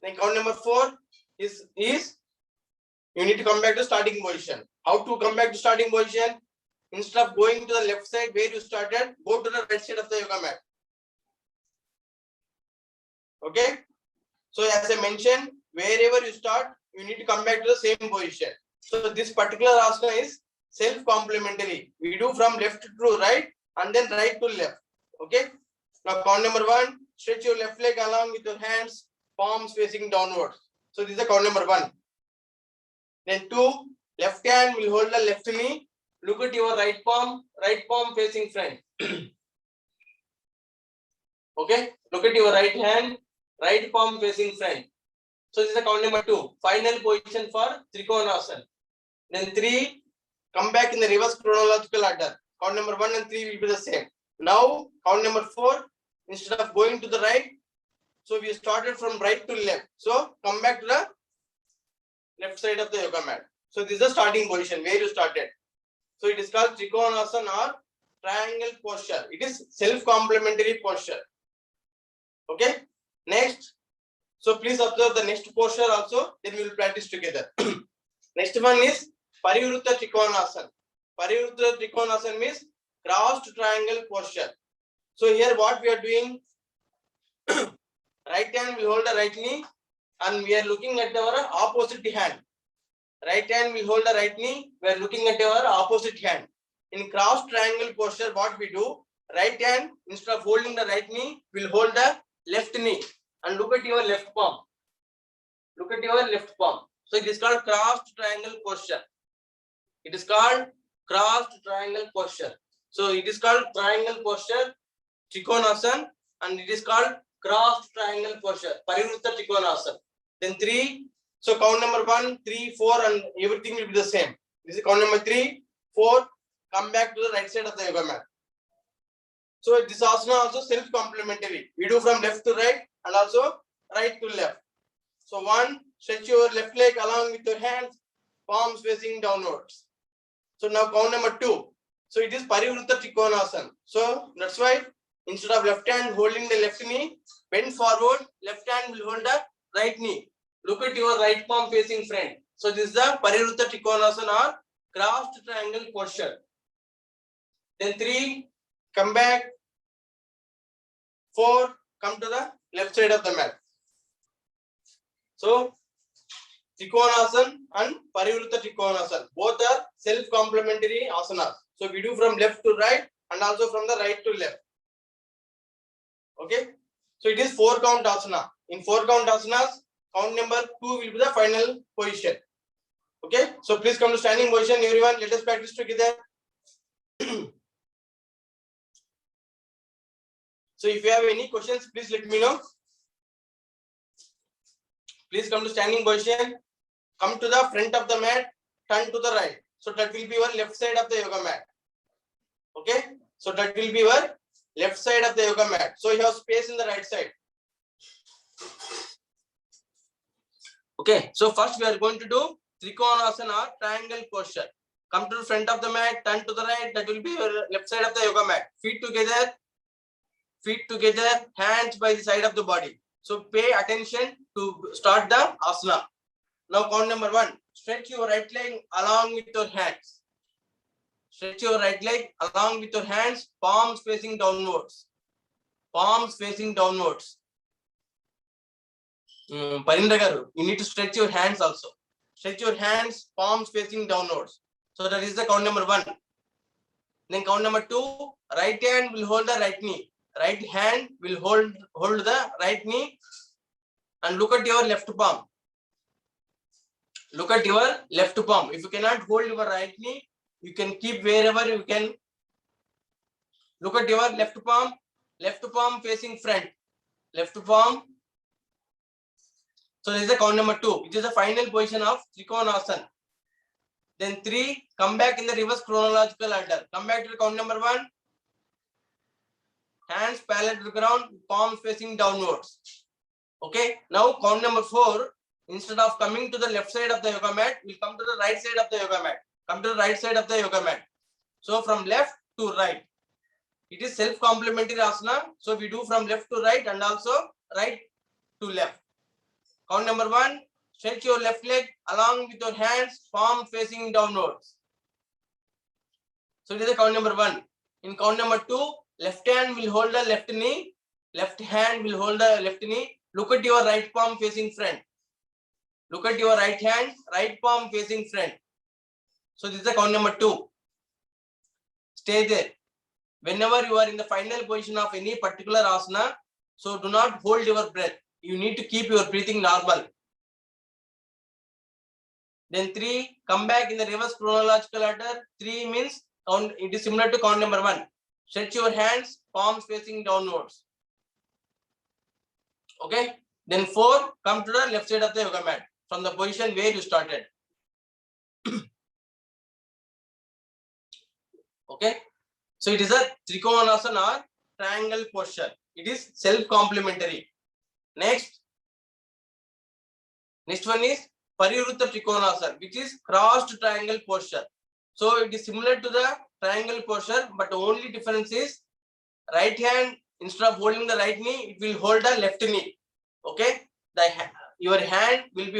Then count number 4 is you need to come back to starting position. How to come back to starting position? Instead of going to the left side where you started, go to the right side of the yoga mat. Okay. So as I mentioned, wherever you start, you need to come back to the same position. So this particular asana is self-complementary. We do from left to right and then right to left. Okay. Now count number 1, stretch your left leg along with your hands, palms facing downwards. So this is the count number 1. Then 2, left hand will hold the left knee. Look at your right palm facing front. Okay. Look at your right hand, right palm facing front. So this is the count number 2. Final position for Trikonasana. Then 3, come back in the reverse chronological order. Count number 1 and 3 will be the same. Now count number 4, instead of going to the right, so we started from right to left. So come back to the left side of the yoga mat. So this is the starting position where you started. So it is called Trikonasana or triangle posture. It is self-complementary posture. Okay. Next. So please observe the next posture also. Then we will practice together. Next one is Parivrutta Trikonasana. Parivrutta Trikonasana means crossed triangle posture. So here what we are doing, right hand will hold the right knee and we are looking at our opposite hand. Right hand will hold the right knee, we are looking at our opposite hand. In cross triangle posture, what we do, right hand, instead of holding the right knee, will hold the left knee and look at your left palm. Look at your left palm. So it is called crossed triangle posture. It is called crossed triangle posture. So it is called triangle posture, Trikonasana, and it is called crossed triangle posture, Parivrutta Trikonasana. Then 3. So count number 1, 3, 4, and everything will be the same. This is count number 3, 4. Come back to the right side of the yoga mat. So this asana also self-complementary. We do from left to right and also right to left. So 1, stretch your left leg along with your hands, palms facing downwards. So now count number 2. So it is Parivrutta Trikonasana. So that's why instead of left hand holding the left knee, bend forward, left hand will hold the right knee. Look at your right palm facing front. So this is the Parivrutta Trikonasana or crossed triangle posture. Then 3, come back. 4, come to the left side of the mat. So Trikonasana and Parivrutta Trikonasana, both are self-complementary asanas. So we do from left to right and also from the right to left. Okay. So it is 4 count asana. In 4 count asanas, count number 2 will be the final position. Okay. So please come to standing position, everyone. Let us practice together. So if you have any questions, please let me know. Please come to standing position. Come to the front of the mat. Turn to the right. So that will be your left side of the yoga mat. Okay. So that will be your left side of the yoga mat. So you have space in the right side. Okay. So first we are going to do Trikonasana or triangle posture. Come to the front of the mat. Turn to the right. That will be your left side of the yoga mat. Feet together, hands by the side of the body. So pay attention to start the asana. Now count number 1. Stretch your right leg along with your hands. Stretch your right leg along with your hands, palms facing downwards. palms facing downwards. Parindra garu, you need to stretch your hands also. Stretch your hands, palms facing downwards. So that is the count number 1. Then count number 2, right hand will hold the right knee. Right hand will hold the right knee and look at your left palm. Look at your left palm. If you cannot hold your right knee, you can keep wherever you can. Look at your left palm facing front. Left palm. So this is the count number 2. It is the final position of Trikonasana. Then 3, come back in the reverse chronological order. Come back to the count number 1. Hands parallel to the ground, palms facing downwards. Okay. Now count number 4. Instead of coming to the left side of the yoga mat, we'll come to the right side of the yoga mat. Come to the right side of the yoga mat. So from left to right. It is self-complementary asana. So we do from left to right and also right to left. Count number 1. Stretch your left leg along with your hands, palm facing downwards. So it is the count number 1. In count number 2, left hand will hold the left knee. Left hand will hold the left knee. Look at your right palm facing front. Look at your right hand, right palm facing front. So this is the count number 2. Stay there. Whenever you are in the final position of any particular asana, so do not hold your breath. You need to keep your breathing normal. Then 3, come back in the reverse chronological order. 3 means count, it is similar to count number 1. Stretch your hands, palms facing downwards. Okay. Then 4, come to the left side of the yoga mat from the position where you started. Okay. So it is a Trikonasana or triangle posture. It is self-complementary. Next one is Parivrutta Trikonasana, which is crossed triangle posture. So it is similar to the triangle posture, but the only difference is right hand, instead of holding the right knee, it will hold the left knee. Okay, your hand will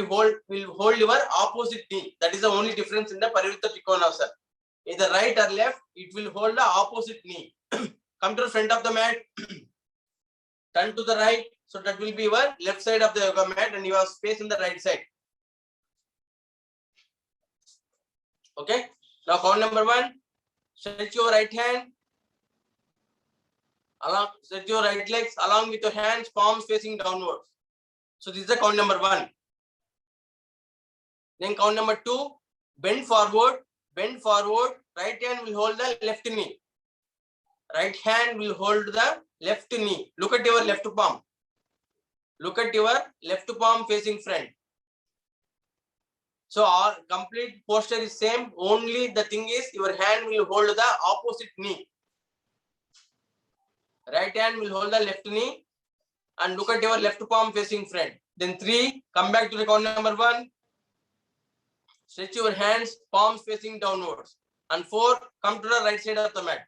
hold your opposite knee. That is the only difference in the Parivrutta Trikonasana. Either right or left, it will hold the opposite knee. Come to the front of the mat. Turn to the right. So that will be your left side of the yoga mat and you have space in the right side. Okay. Now count number 1. Stretch your right hand. Stretch your right legs along with your hands, palms facing downwards. So this is the count number 1. Then count number 2. Bend forward. Right hand will hold the left knee. Right hand will hold the left knee. Look at your left palm. Look at your left palm facing front. So our complete posture is same. Only the thing is your hand will hold the opposite knee. Right hand will hold the left knee and look at your left palm facing front. Then 3, come back to the count number 1. Stretch your hands, palms facing downwards. And 4, come to the right side of the mat.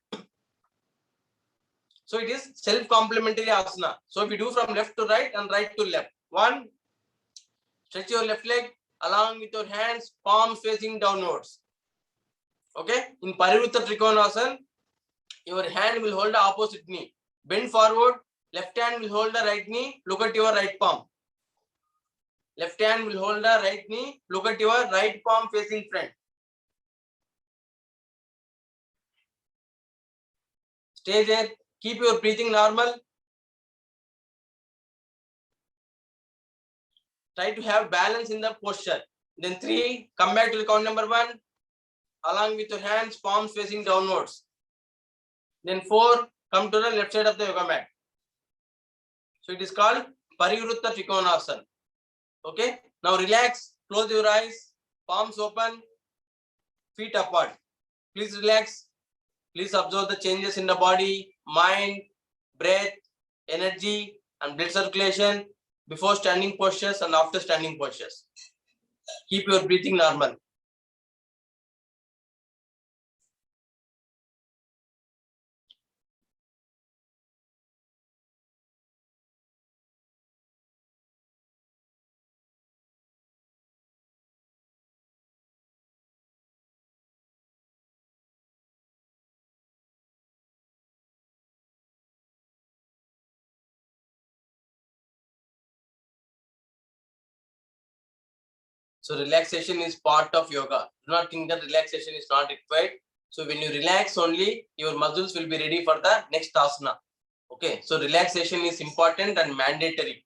So it is self-complementary asana. So we do from left to right and right to left. 1, stretch your left leg along with your hands, palms facing downwards. Okay. In Parivrutta Trikonasana, your hand will hold the opposite knee. Bend forward. Left hand will hold the right knee. Look at your right palm. Left hand will hold the right knee. Look at your right palm facing front. Stay there. Keep your breathing normal. Try to have balance in the posture. Then 3, come back to the count number 1. Along with your hands, palms facing downwards. Then 4, come to the left side of the yoga mat. So it is called Parivrutta Trikonasana. Okay. Now relax. Close your eyes. Palms open. Feet apart. Please relax. Please observe the changes in the body, mind, breath, energy, and blood circulation before standing postures and after standing postures. Keep your breathing normal. So relaxation is part of yoga. Do not think that relaxation is not required. So when you relax only, your muscles will be ready for the next asana. Okay, so relaxation is important and mandatory.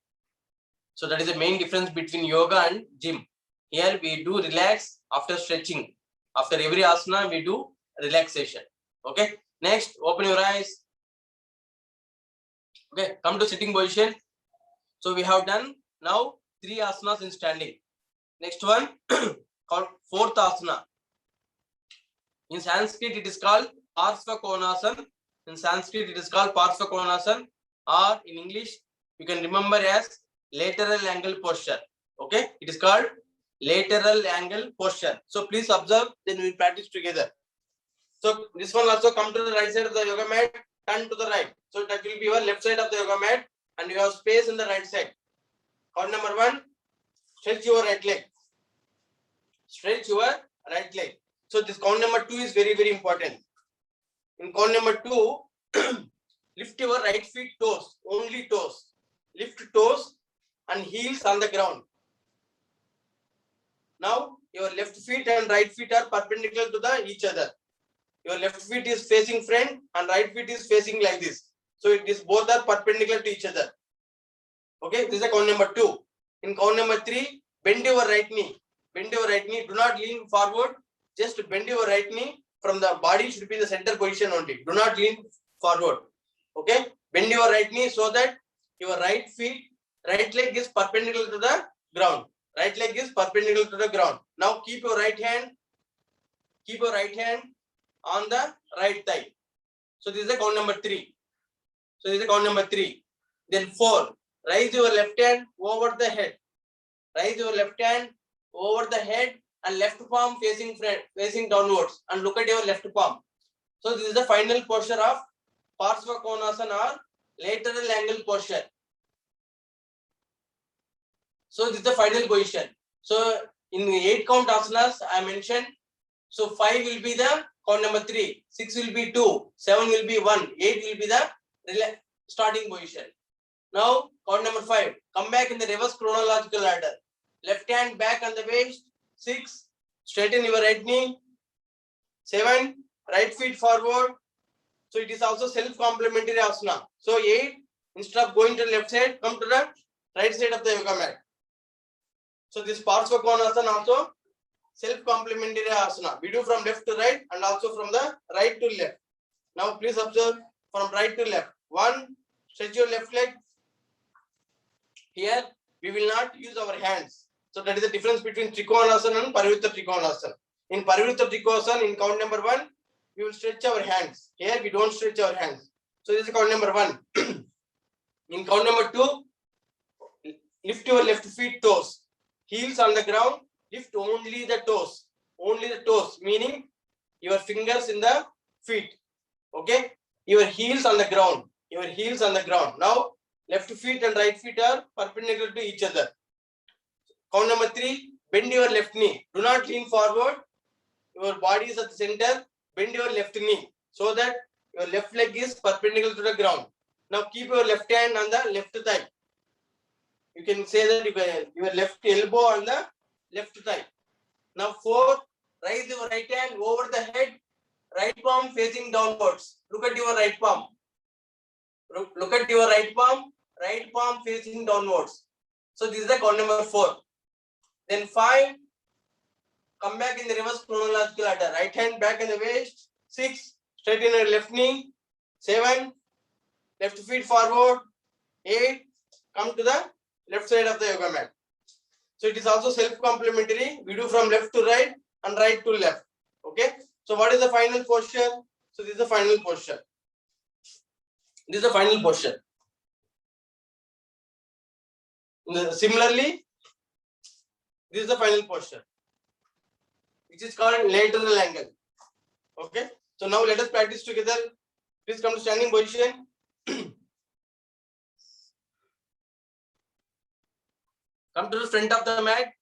So that is the main difference between yoga and gym. Here we do relax after stretching. After every asana, we do relaxation. Okay, next, open your eyes. Okay, come to sitting position. So we have done now 3 asanas in standing. Next one called fourth asana. In Sanskrit, it is called Parsvakonasana. In Sanskrit, it is called Parsvakonasana, or in English, you can remember as lateral angle posture. Okay, it is called lateral angle posture. So please observe, then we will practice together. So this one also come to the right side of the yoga mat, turn to the right. So that will be your left side of the yoga mat, and you have space in the right side. Count number 1, stretch your right leg. Stretch your right leg. So this count number 2 is very, very important. In count number 2, lift your right feet toes, only toes. Lift toes and heels on the ground. Now your left feet and right feet are perpendicular to each other. Your left feet is facing front and right feet is facing like this. So it is both are perpendicular to each other. Okay, this is count number 2. In count number 3, bend your right knee. Bend your right knee. Do not lean forward. Just bend your right knee. From the body should be the center position only. Do not lean forward. Okay, bend your right knee so that your right leg is perpendicular to the ground. Right leg is perpendicular to the ground. Now keep your right hand on the right thigh. So this is count number 3. Then 4, raise your left hand over the head. Raise your left hand over the head and left palm facing downwards, and look at your left palm. So this is the final posture of Parsvakonasana or lateral angle posture. So this is the final position. So in 8 count asanas I mentioned. So 5 will be the count number 3, 6 will be 2, 7 will be 1, 8 will be the starting position. Now count number 5. Come back in the reverse chronological order. Left hand back on the waist. 6. Straighten your right knee. 7. Right feet forward. So it is also self-complementary asana. So 8. Instead of going to the left side, come to the right side of the yoga mat. So this Parsvakonasana also self-complementary asana. We do from left to right and also from the right to left. Now please observe from right to left. 1. Stretch your left leg. Here we will not use our hands. So that is the difference between Trikonasana and Parivritta Trikonasana. In Parivritta Trikonasana, in count number 1, we will stretch our hands. Here we don't stretch our hands. So this is count number 1. In count number 2, lift your left feet toes. Heels on the ground. Lift only the toes. Only the toes, meaning your fingers in the feet. Okay? Your heels on the ground. Your heels on the ground. Now, left feet and right feet are perpendicular to each other. Count number 3, bend your left knee. Do not lean forward. Your body is at the center. Bend your left knee so that your left leg is perpendicular to the ground. Now keep your left hand on the left thigh. You can say that your left elbow on the left thigh. Now 4, raise your right hand over the head. Right palm facing downwards. Look at your right palm. Look at your right palm. Right palm facing downwards. So this is the count number 4. Then 5, come back in the reverse chronological order. Right hand back in the waist. 6, straighten your left knee. 7, left feet forward. 8, come to the left side of the yoga mat. So it is also self-complementary. We do from left to right and right to left. Okay. So what is the final posture? So this is the final posture. This is the final posture. Similarly, this is the final posture, which is called lateral angle. Okay. So now let us practice together. Please come to standing position. Come to the front of the mat.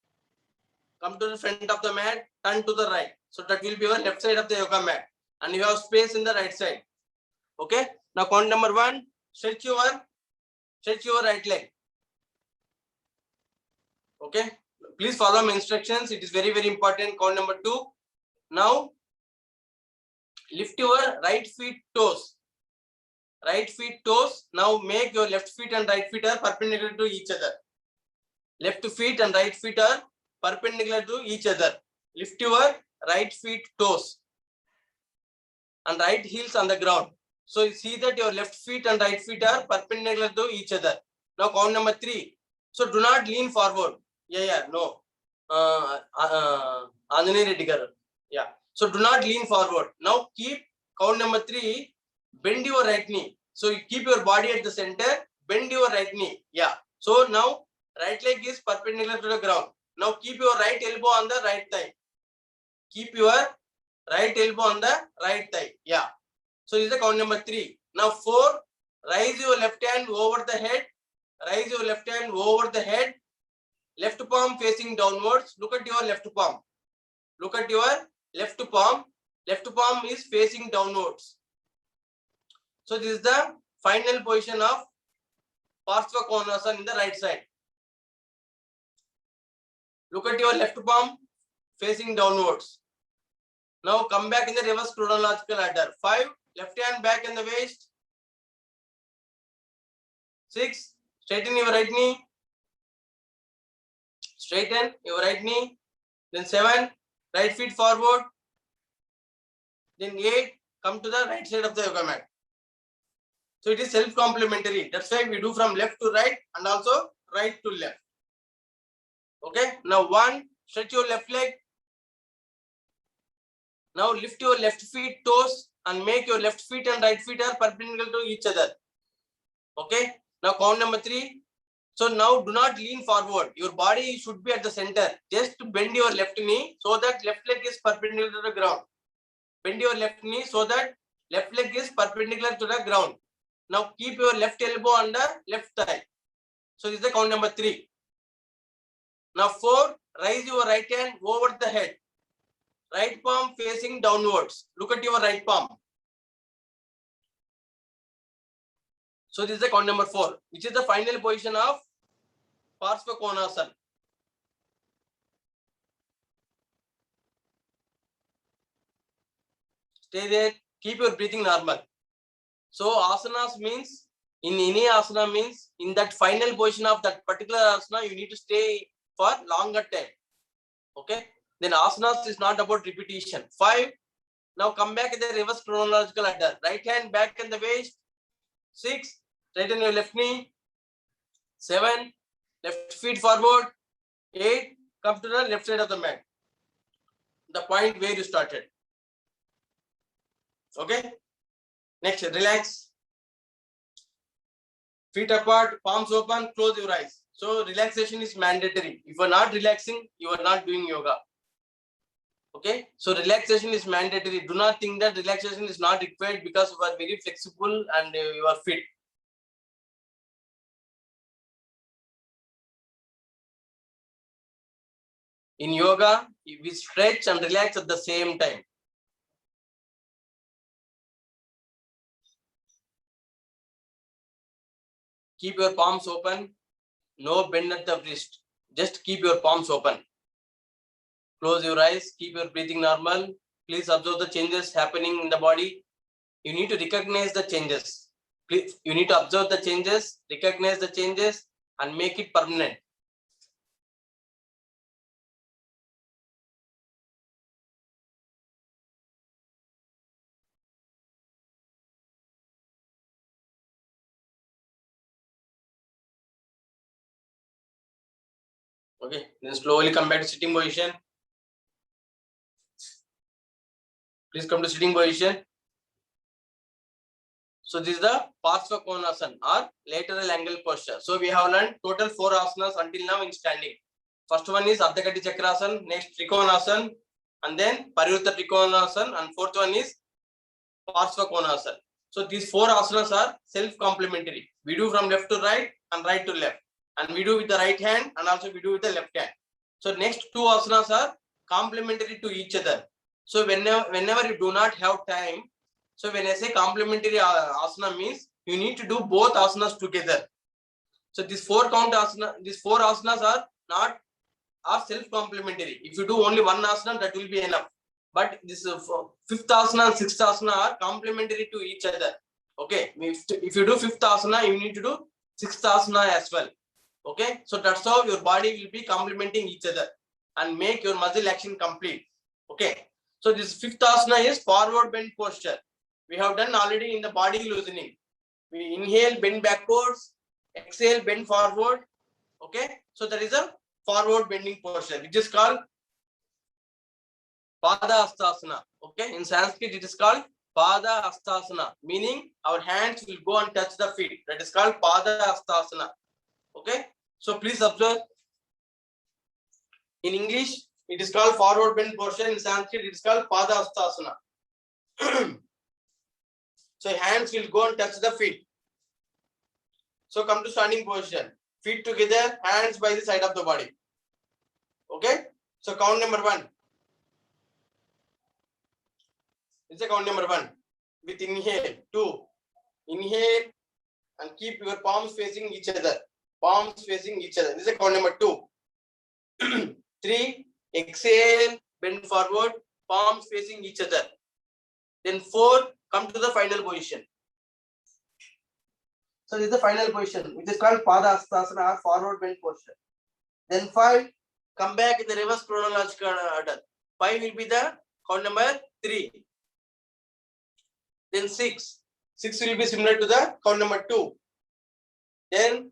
Come to the front of the mat. Turn to the right. So that will be your left side of the yoga mat. And you have space in the right side. Okay. Now count number 1. Stretch your right leg. Okay. please follow my instructions. It is very, very important. Count number 2. Now, lift your right feet toes. Right feet toes. Now make your left feet and right feet are perpendicular to each other. Left feet and right feet are perpendicular to each other. Lift your right feet toes and right heels on the ground. So you see that your left feet and right feet are perpendicular to each other. Now count number 3. So do not lean forward. No. Anjani Reddy garu. Yeah. So do not lean forward. Now keep count number 3. Bend your right knee. So you keep your body at the center. Bend your right knee. Yeah. So now right leg is perpendicular to the ground. Now keep your right elbow on the right thigh. Keep your right elbow on the right thigh. Yeah. So this is the count number 3. Now 4. Raise your left hand over the head. Raise your left hand over the head. Left palm facing downwards. Look at your left palm. Look at your left palm. Left palm is facing downwards. So this is the final position of Padastasana in the right side. Look at your left palm facing downwards. Now come back in the reverse chronological order. 5. Left hand back in the waist. 6. Straighten your right knee. Straighten your right knee. Then 7. Right feet forward. Then 8. Come to the right side of the yoga mat. So it is self-complementary. That's why we do from left to right and also right to left. Okay. Now 1. Stretch your left leg. Now lift your left feet toes and make your left feet and right feet are perpendicular to each other. Okay. Now count number 3. So now do not lean forward. Your body should be at the center. Just bend your left knee so that left leg is perpendicular to the ground. Bend your left knee so that left leg is perpendicular to the ground. Now keep your left elbow on the left thigh. So this is the count number 3. Now 4. Raise your right hand over the head. Right palm facing downwards. Look at your right palm. So this is the count number 4, which is the final position of Padastasana. Stay there. Keep your breathing normal. So asanas means, in any asana means, in that final position of that particular asana, you need to stay for longer time. Okay. Then asanas is not about repetition. 5. Now come back in the reverse chronological order. Right hand back in the waist. 6. Straighten your left knee. 7. Left feet forward. 8. Come to the left side of the mat. The point where you started. Okay. Next, relax. Feet apart, palms open, close your eyes. So relaxation is mandatory. If you are not relaxing, you are not doing yoga. Okay. So relaxation is mandatory. Do not think that relaxation is not required because you are very flexible and you are fit. In yoga, we stretch and relax at the same time. Keep your palms open. No bend at the wrist. Just keep your palms open. Close your eyes. Keep your breathing normal. Please observe the changes happening in the body. You need to recognize the changes. Please, you need to observe the changes, recognize the changes, and make it permanent. Okay, then slowly come back to sitting position. Please come to sitting position. So this is the Padastasana or lateral angle posture. So we have learned total 4 asanas until now in standing. First one is Ardhakati Chakrasana, next Trikonasana, and then Parivritta Trikonasana, and fourth one is Padastasana. So these 4 asanas are self-complementary. We do from left to right and right to left. And we do with the right hand and also we do with the left hand. So next 2 asanas are complementary to each other. So whenever you do not have time, so when I say complementary asana means you need to do both asanas together. So these 4 asanas are not are self-complementary. If you do only one asana, that will be enough. But this fifth asana and sixth asana are complementary to each other. Okay, if you do fifth asana, you need to do sixth asana as well. Okay, so that's how your body will be complementing each other and make your muscle action complete. Okay, so this fifth asana is forward bend posture. We have done already in the body loosening. We inhale, bend backwards, exhale, bend forward. Okay, so that is a forward bending posture, which is called Padastasana. Okay, in Sanskrit it is called Padastasana, meaning our hands will go and touch the feet. That is called Padastasana. Okay, so please observe. In English, it is called forward bend posture. In Sanskrit, it is called Padastasana. So hands will go and touch the feet. So come to standing position. Feet together, hands by the side of the body. Okay, so count number 1. It's a count number 1. With inhale, 2. Inhale and keep your palms facing each other. Palms facing each other. This is a count number 2. 3. Exhale, bend forward, palms facing each other. Then 4. Come to the final position. So this is the final position, which is called Padastasana or forward bend posture. Then 5. Come back in the reverse chronological order. 5 will be the count number 3. Then 6. 6 will be similar to the count number 2. Then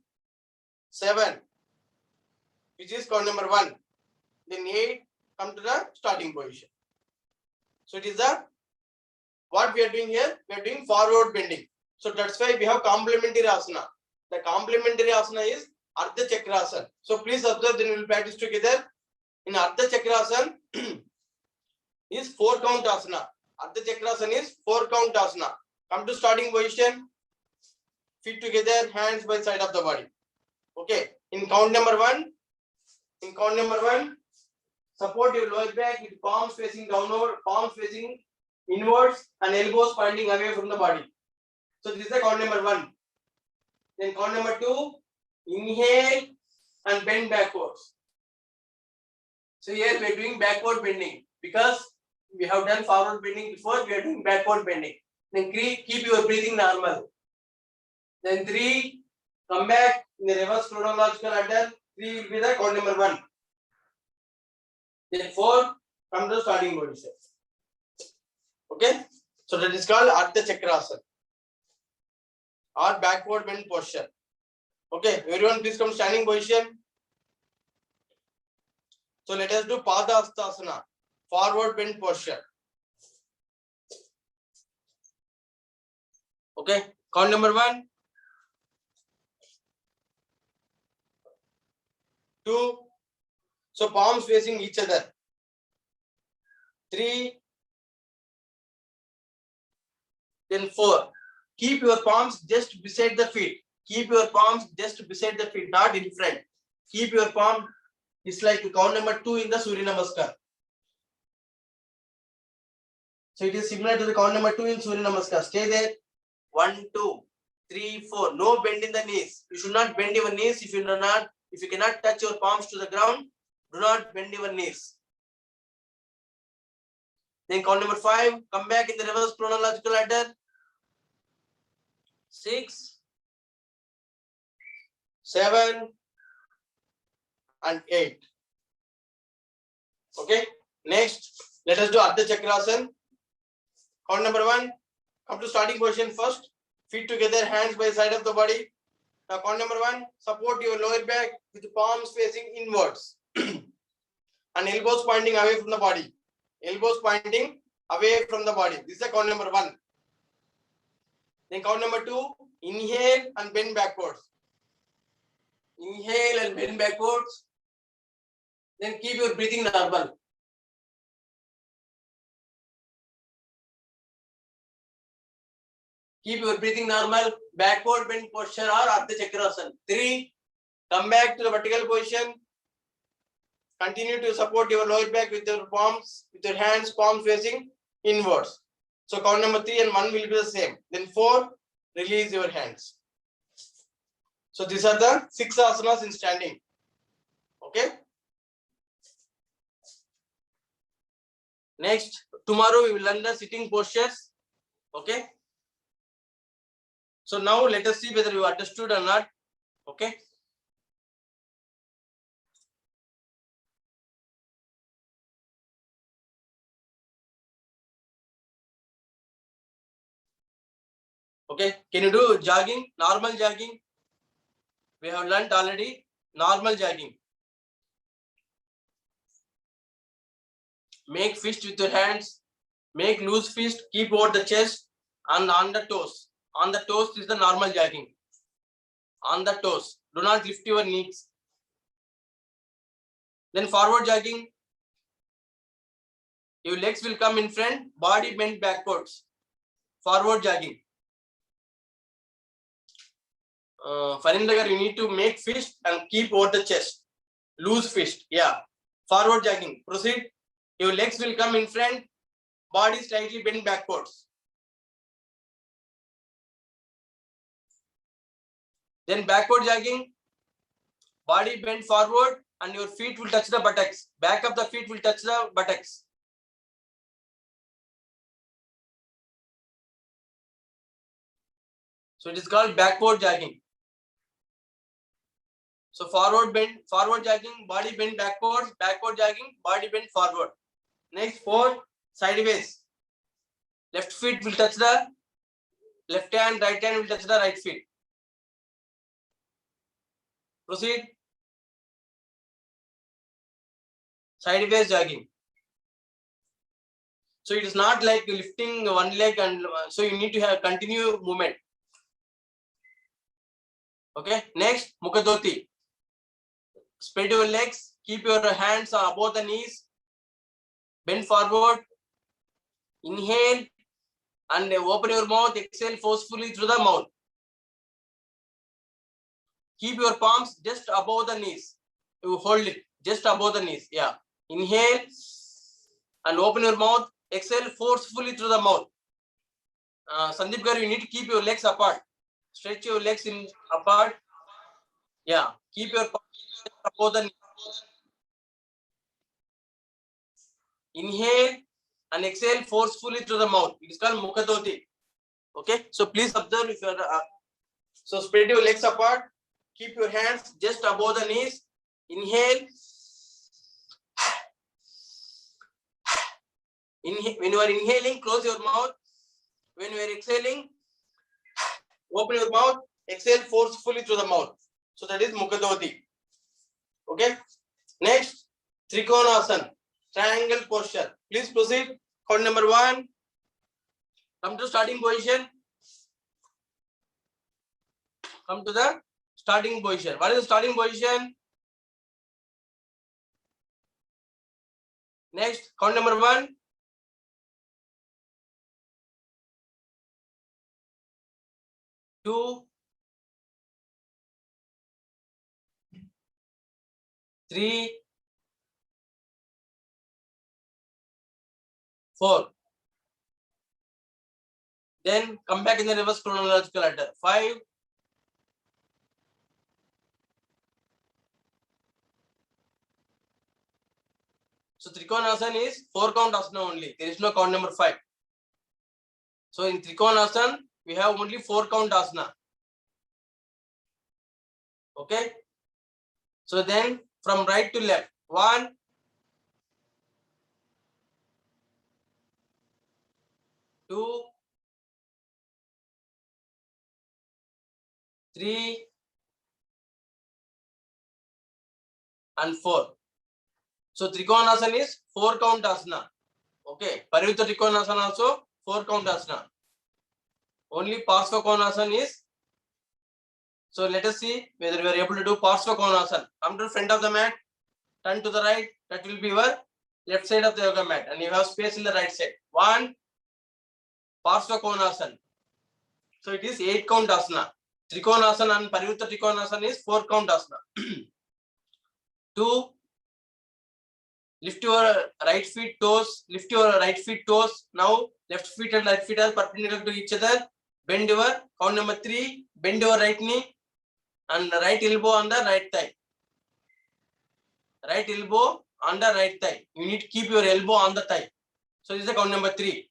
7, which is count number 1. Then 8, come to the starting position. So it is the, what we are doing here, we are doing forward bending. So that's why we have complementary asana. The complementary asana is Ardha Chakrasana. So please observe, then we will practice together. In Ardha Chakrasana is 4 count asana. Ardha Chakrasana is 4 count asana. Come to starting position. Feet together, hands by side of the body. Okay. In count number 1, support your lower back with palms facing downward, palms facing inwards, and elbows pointing away from the body. So this is the count number 1. Then count number 2, inhale and bend backwards. So here we are doing backward bending because we have done forward bending before. We are doing backward bending. Then keep your breathing normal. Then 3, come back in the reverse chronological order. 3 will be the count number 1. Then 4, come to starting position. Okay, so that is called Ardha Chakrasana or backward bend posture. Okay, everyone please come standing position. So let us do Padastasana, forward bend posture. Okay, count number 1, 2, so palms facing each other. 3, then 4. Keep your palms just beside the feet. Keep your palms just beside the feet, not in front. Keep your palm. It's like count number 2 in the Surya Namaskar. So it is similar to the count number 2 in Surya Namaskar. Stay there. 1, 2, 3, 4. No bend in the knees. You should not bend your knees if you cannot touch your palms to the ground. Do not bend your knees. Then count number 5. Come back in the reverse chronological order. 6, 7, and 8. Okay. Next, let us do Ardha Chakrasana. Count number 1. Come to starting position first. Feet together, hands by the side of the body. Now count number 1. Support your lower back with the palms facing inwards and elbows pointing away from the body. Elbows pointing away from the body. This is the count number 1. Then count number 2. Inhale and bend backwards. Inhale and bend backwards. Then keep your breathing normal. Keep your breathing normal. Backward bend posture or Ardha Chakrasana. 3. Come back to the vertical position. Continue to support your lower back with your palms, with your hands, palms facing inwards. So count number 3 and 1 will be the same. Then 4, release your hands. So these are the 6 asanas in standing. Okay. Next, tomorrow we will learn the sitting postures. Okay. So now let us see whether you understood or not. Okay. Okay. Can you do jogging? Normal jogging. We have learned already. Normal jogging. Make fist with your hands. Make loose fist. Keep over the chest and on the toes. On the toes is the normal jogging. On the toes. Do not lift your knees. Then forward jogging. Your legs will come in front. Body bent backwards. Forward jogging. Farindagar, you need to make fist and keep over the chest. Loose fist. Yeah. Forward jogging. Proceed. Your legs will come in front. Body slightly bent backwards. Then backward jogging. Body bent forward and your feet will touch the buttocks. Back of the feet will touch the buttocks. So it is called backward jogging. So forward bend, forward jogging, body bend backwards, backward jogging, body bend forward. Next, 4, sideways. Left feet will touch the left hand, right hand will touch the right feet. Proceed. Sideways jogging. So it is not like lifting one leg and so you need to have continue movement. Okay. Next, Mukadoti. Spread your legs. Keep your hands above the knees. Bend forward. Inhale and open your mouth. Exhale forcefully through the mouth. Keep your palms just above the knees. You hold it just above the knees. Yeah. Inhale and open your mouth. Exhale forcefully through the mouth. Sandeep Garu, you need to keep your legs apart. Stretch your legs in apart. Yeah. Keep your palms above the knees. Inhale and exhale forcefully through the mouth. It is called Mukadoti. Okay. So please observe if you are. So spread your legs apart. Keep your hands just above the knees. Inhale. When you are inhaling, close your mouth. When you are exhaling, open your mouth. Exhale forcefully through the mouth. So that is Mukadoti. Okay. Next, Trikonasana Triangle posture. Please proceed. Count number 1. Come to starting position. Come to the starting position. What is the starting position? Next, count number 1. 2, 3, 4. Then come back in the reverse chronological order. 5. So Trikonasana is 4 count asana only. There is no count number 5. So in Trikonasana, we have only 4 count asana. Okay. So then from right to left. 1, 2, 3, and 4. So Trikonasana is 4 count asana. Okay. Parivritta Trikonasana also 4 count asana. Only Parsva Konasana is. So let us see whether we are able to do Parsva Konasana. Come to the front of the mat. Turn to the right. That will be your left side of the yoga mat. And you have space in the right side. 1, Parsva Konasana. So it is 8 count asana. Trikonasana and Parivritta Trikonasana is 4 count asana. 2, lift your right feet toes. Lift your right feet toes. Now left feet and right feet are perpendicular to each other. Bend your count number 3. Bend your right knee and right elbow on the right thigh. Right elbow on the right thigh. You need to keep your elbow on the thigh. So this is the count number 3.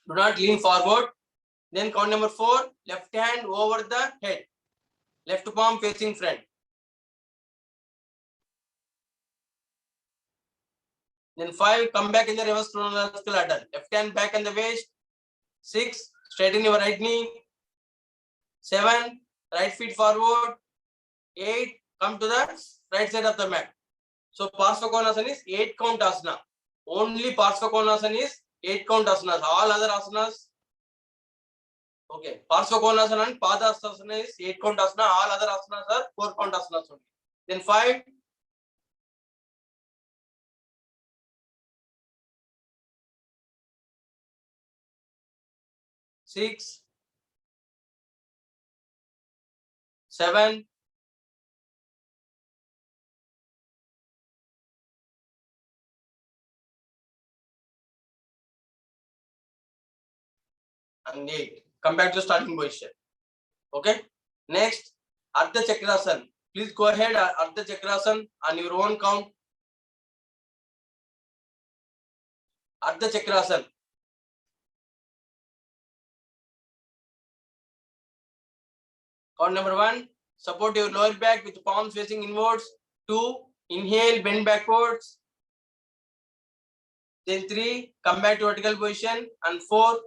Do not lean forward. Then count number 4, left hand over the head. Left palm facing front. Then 5, come back in the reverse chronological order. Left hand back on the waist. 6, straighten your right knee. 7, right feet forward. 8, come to the right side of the mat. So Parsvakonasana is 8 count asana. Only Parsvakonasana is 8 count asanas. All other asanas, okay. Parsvakonasana and Padastasana is 8 count asana. All other asanas are 4 count asanas only. Then 5, 6, 7, 8. Come back to starting position. Okay. Next, Ardha Chakrasana. Please go ahead, Ardha Chakrasana on your own count. Ardha Chakrasana. Count number 1, support your lower back with palms facing inwards. 2, inhale, bend backwards. Then 3, come back to vertical position. And 4,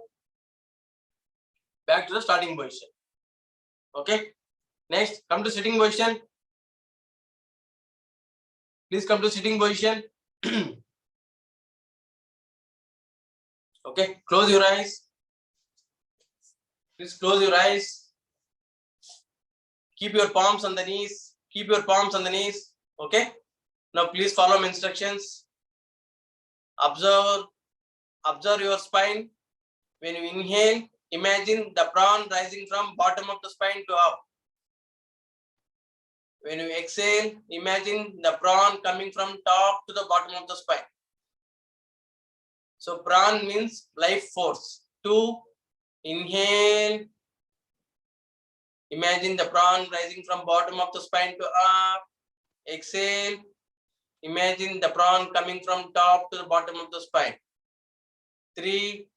back to the starting position. Okay. Next, come to sitting position. Please come to sitting position. Okay. Close your eyes. Please close your eyes. Keep your palms on the knees. Keep your palms on the knees. Okay. Now please follow my instructions. Observe your spine. When you inhale, imagine the prawn rising from bottom of the spine to up. When you exhale, imagine the prawn coming from top to the bottom of the spine. So prawn means life force. 2, inhale. Imagine the prawn rising from bottom of the spine to up. Exhale. Imagine the prawn coming from top to the bottom of the spine. 3,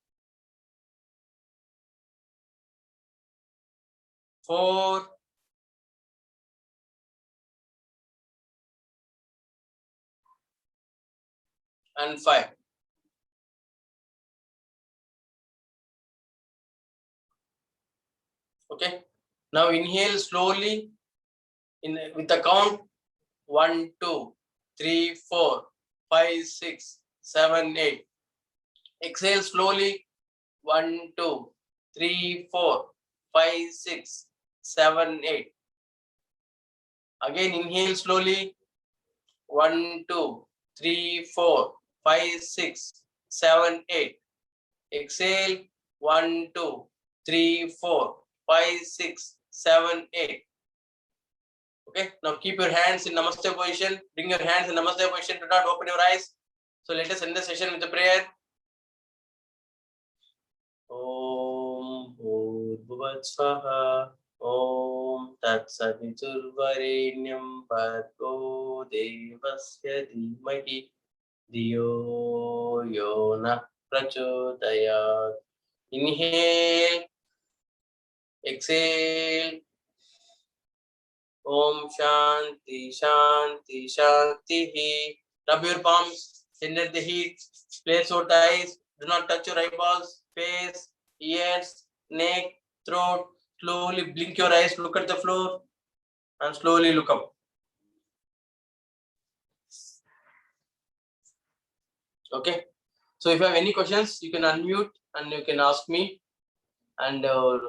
4, 5. Okay. Now inhale slowly with the count 1, 2, 3, 4, 5, 6, 7, 8. Exhale slowly 1, 2, 3, 4, 5, 6, 7, 8. Again inhale slowly 1, 2, 3, 4, 5, 6, 7, 8. Exhale 1, 2, 3, 4, 5, 6, 7, 8. Okay. Now keep your hands in Namaste position. Bring your hands in Namaste position. Do not open your eyes. So let us end the session with a prayer. Om Bhurбhuvат Swaha. Om Tat Saviturvarenyam Bhargo Devasya Dhimahi Dhiyo Yona Prachodayat. Inhale. Exhale. Om Shanti Shanti Shanti. Rub your palms, center the heat, place your eyes. Do not touch your eyeballs, face, ears, neck, throat. Slowly blink your eyes, look at the floor, and slowly look up. Okay. So if you have any questions, you can unmute and you can ask me. And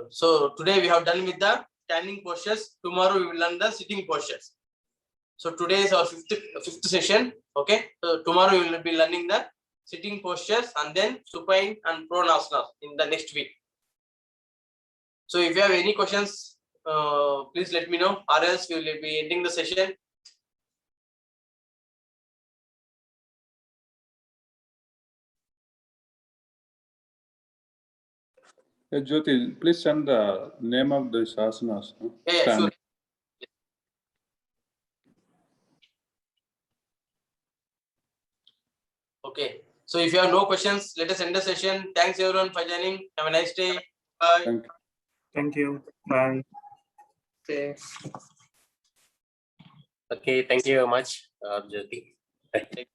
so today we have done with the standing postures. Tomorrow we will learn the sitting postures. So today is our fifth session. Okay. So tomorrow we will be learning the sitting postures and then supine and prone asanas in the next week. So if you have any questions, please let me know, or else we will be ending the session. Jyoti, please send the name of the asanas. Yeah, sure. Okay. So if you have no questions, let us end the session. Thanks everyone for joining. Have a nice day. Bye. Thank you. Thank you. Bye. Okay. Okay, thank you very much, Jyoti.